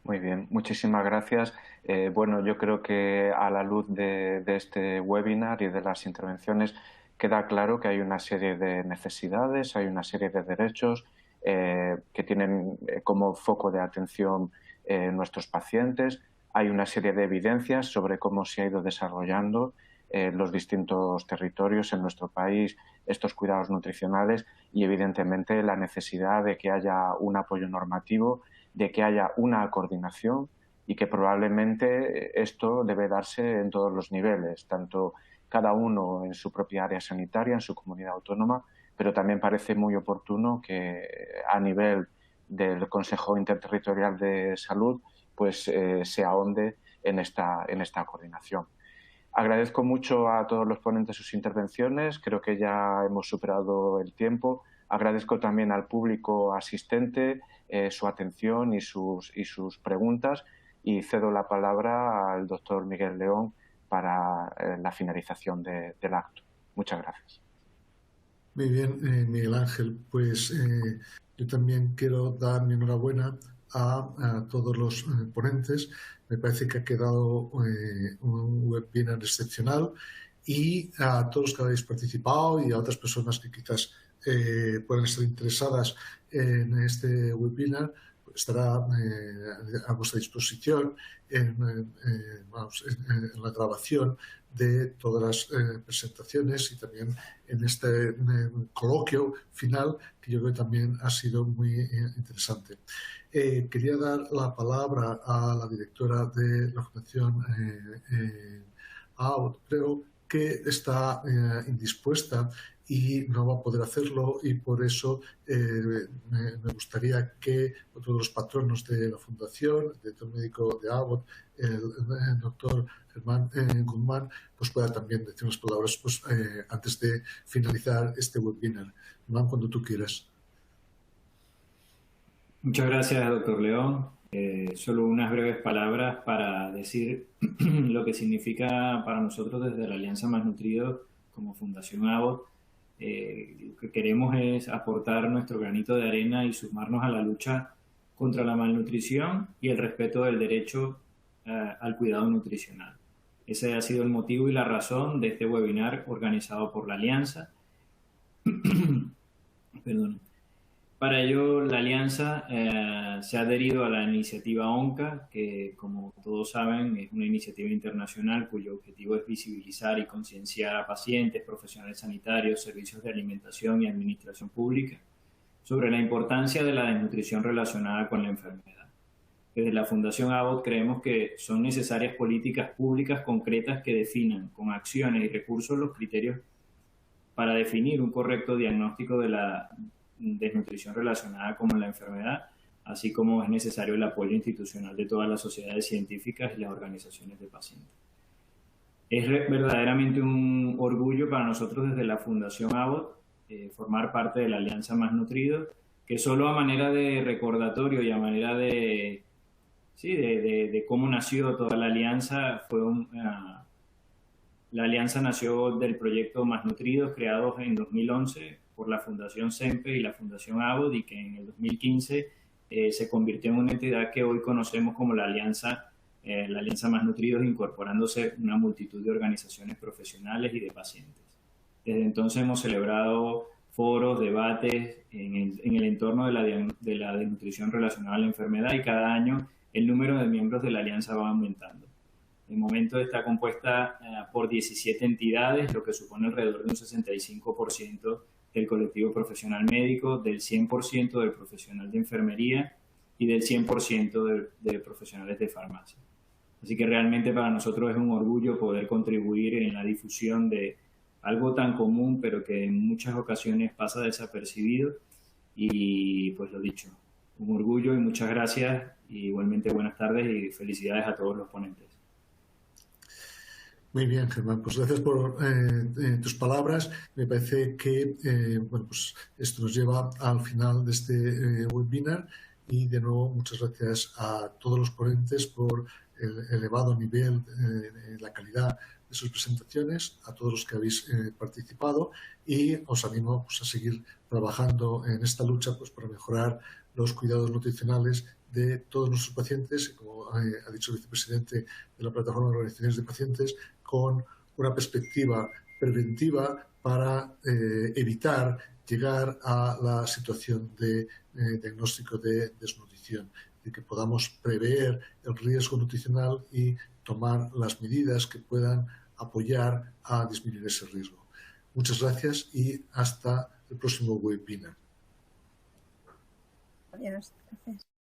Muy bien, muchísimas gracias. Bueno, yo creo que a la luz de este webinar y de las intervenciones queda claro que hay una serie de necesidades, hay una serie de derechos que tienen como foco de atención nuestros pacientes. Hay una serie de evidencias sobre cómo se ha ido desarrollando los distintos territorios en nuestro país estos cuidados nutricionales y, evidentemente, la necesidad de que haya un apoyo normativo, de que haya una coordinación y que probablemente esto debe darse en todos los niveles, tanto cada uno en su propia área sanitaria, en su comunidad autónoma, pero también parece muy oportuno que a nivel del Consejo Interterritorial de Salud pues se ahonde en esta coordinación. Agradezco mucho a todos los ponentes sus intervenciones, creo que ya hemos superado el tiempo. Agradezco también al público asistente su atención y sus preguntas y cedo la palabra al doctor Miguel León para la finalización del acto. Muchas gracias. Muy bien, Miguel Ángel. Pues yo también quiero dar mi enhorabuena a todos los ponentes. Me parece que ha quedado un webinar excepcional y a todos los que habéis participado y a otras personas que quizás puedan estar interesadas en este webinar, estará a vuestra disposición en la grabación de todas las presentaciones y también en este coloquio final, que yo creo que también ha sido muy interesante. Quería dar la palabra a la directora de la Fundación AOT, pero que está indispuesta y no va a poder hacerlo, y por eso me gustaría que otro de los patronos de la Fundación, el director médico de AOT, el doctor Germán Guzmán, pues pueda también decir unas palabras pues, antes de finalizar este webinar. Germán, cuando tú quieras. Muchas gracias, doctor León. Solo unas breves palabras para decir lo que significa para nosotros desde la Alianza Más Nutridos como Fundación AVOT. Lo que queremos es aportar nuestro granito de arena y sumarnos a la lucha contra la malnutrición y el respeto del derecho al cuidado nutricional. Ese ha sido el motivo y la razón de este webinar organizado por la Alianza. Perdón. Para ello, la Alianza se ha adherido a la iniciativa ONCA, que como todos saben es una iniciativa internacional cuyo objetivo es visibilizar y concienciar a pacientes, profesionales sanitarios, servicios de alimentación y administración pública sobre la importancia de la desnutrición relacionada con la enfermedad. Desde la Fundación AVOT creemos que son necesarias políticas públicas concretas que definan con acciones y recursos los criterios para definir un correcto diagnóstico de la desnutrición relacionada con la enfermedad, así como es necesario el apoyo institucional de todas las sociedades científicas y las organizaciones de pacientes. Es verdaderamente un orgullo para nosotros desde la Fundación AVOT formar parte de la Alianza Más Nutridos, que solo a manera de recordatorio y a manera de cómo nació toda la alianza, la alianza nació del proyecto Más Nutridos, creados en 2011 por la Fundación SEMPE y la Fundación AVOT, y que en el 2015 se convirtió en una entidad que hoy conocemos como la Alianza Más Nutridos, incorporándose una multitud de organizaciones profesionales y de pacientes. Desde entonces hemos celebrado foros, debates en el entorno de la desnutrición relacionada a la enfermedad, y cada año el número de miembros de la alianza va aumentando. De momento está compuesta por 17 entidades, lo que supone alrededor de un 65% del colectivo profesional médico, del 100% del profesional de enfermería y del 100% de profesionales de farmacia. Así que realmente para nosotros es un orgullo poder contribuir en la difusión de algo tan común, pero que en muchas ocasiones pasa desapercibido. Y pues lo dicho, un orgullo y muchas gracias, y igualmente buenas tardes y felicidades a todos los ponentes. Muy bien, Germán, pues gracias por tus palabras. Me parece que pues esto nos lleva al final de este webinar, y de nuevo muchas gracias a todos los ponentes por el elevado nivel, la calidad de sus presentaciones, a todos los que habéis participado, y os animo pues, a seguir trabajando en esta lucha pues, para mejorar los cuidados nutricionales de todos nuestros pacientes, como ha dicho el vicepresidente de la Plataforma de Organizaciones de Pacientes, con una perspectiva preventiva para evitar llegar a la situación de diagnóstico de desnutrición, y que podamos prever el riesgo nutricional y tomar las medidas que puedan apoyar a disminuir ese riesgo. Muchas gracias y hasta el próximo webinar. Adiós. Gracias.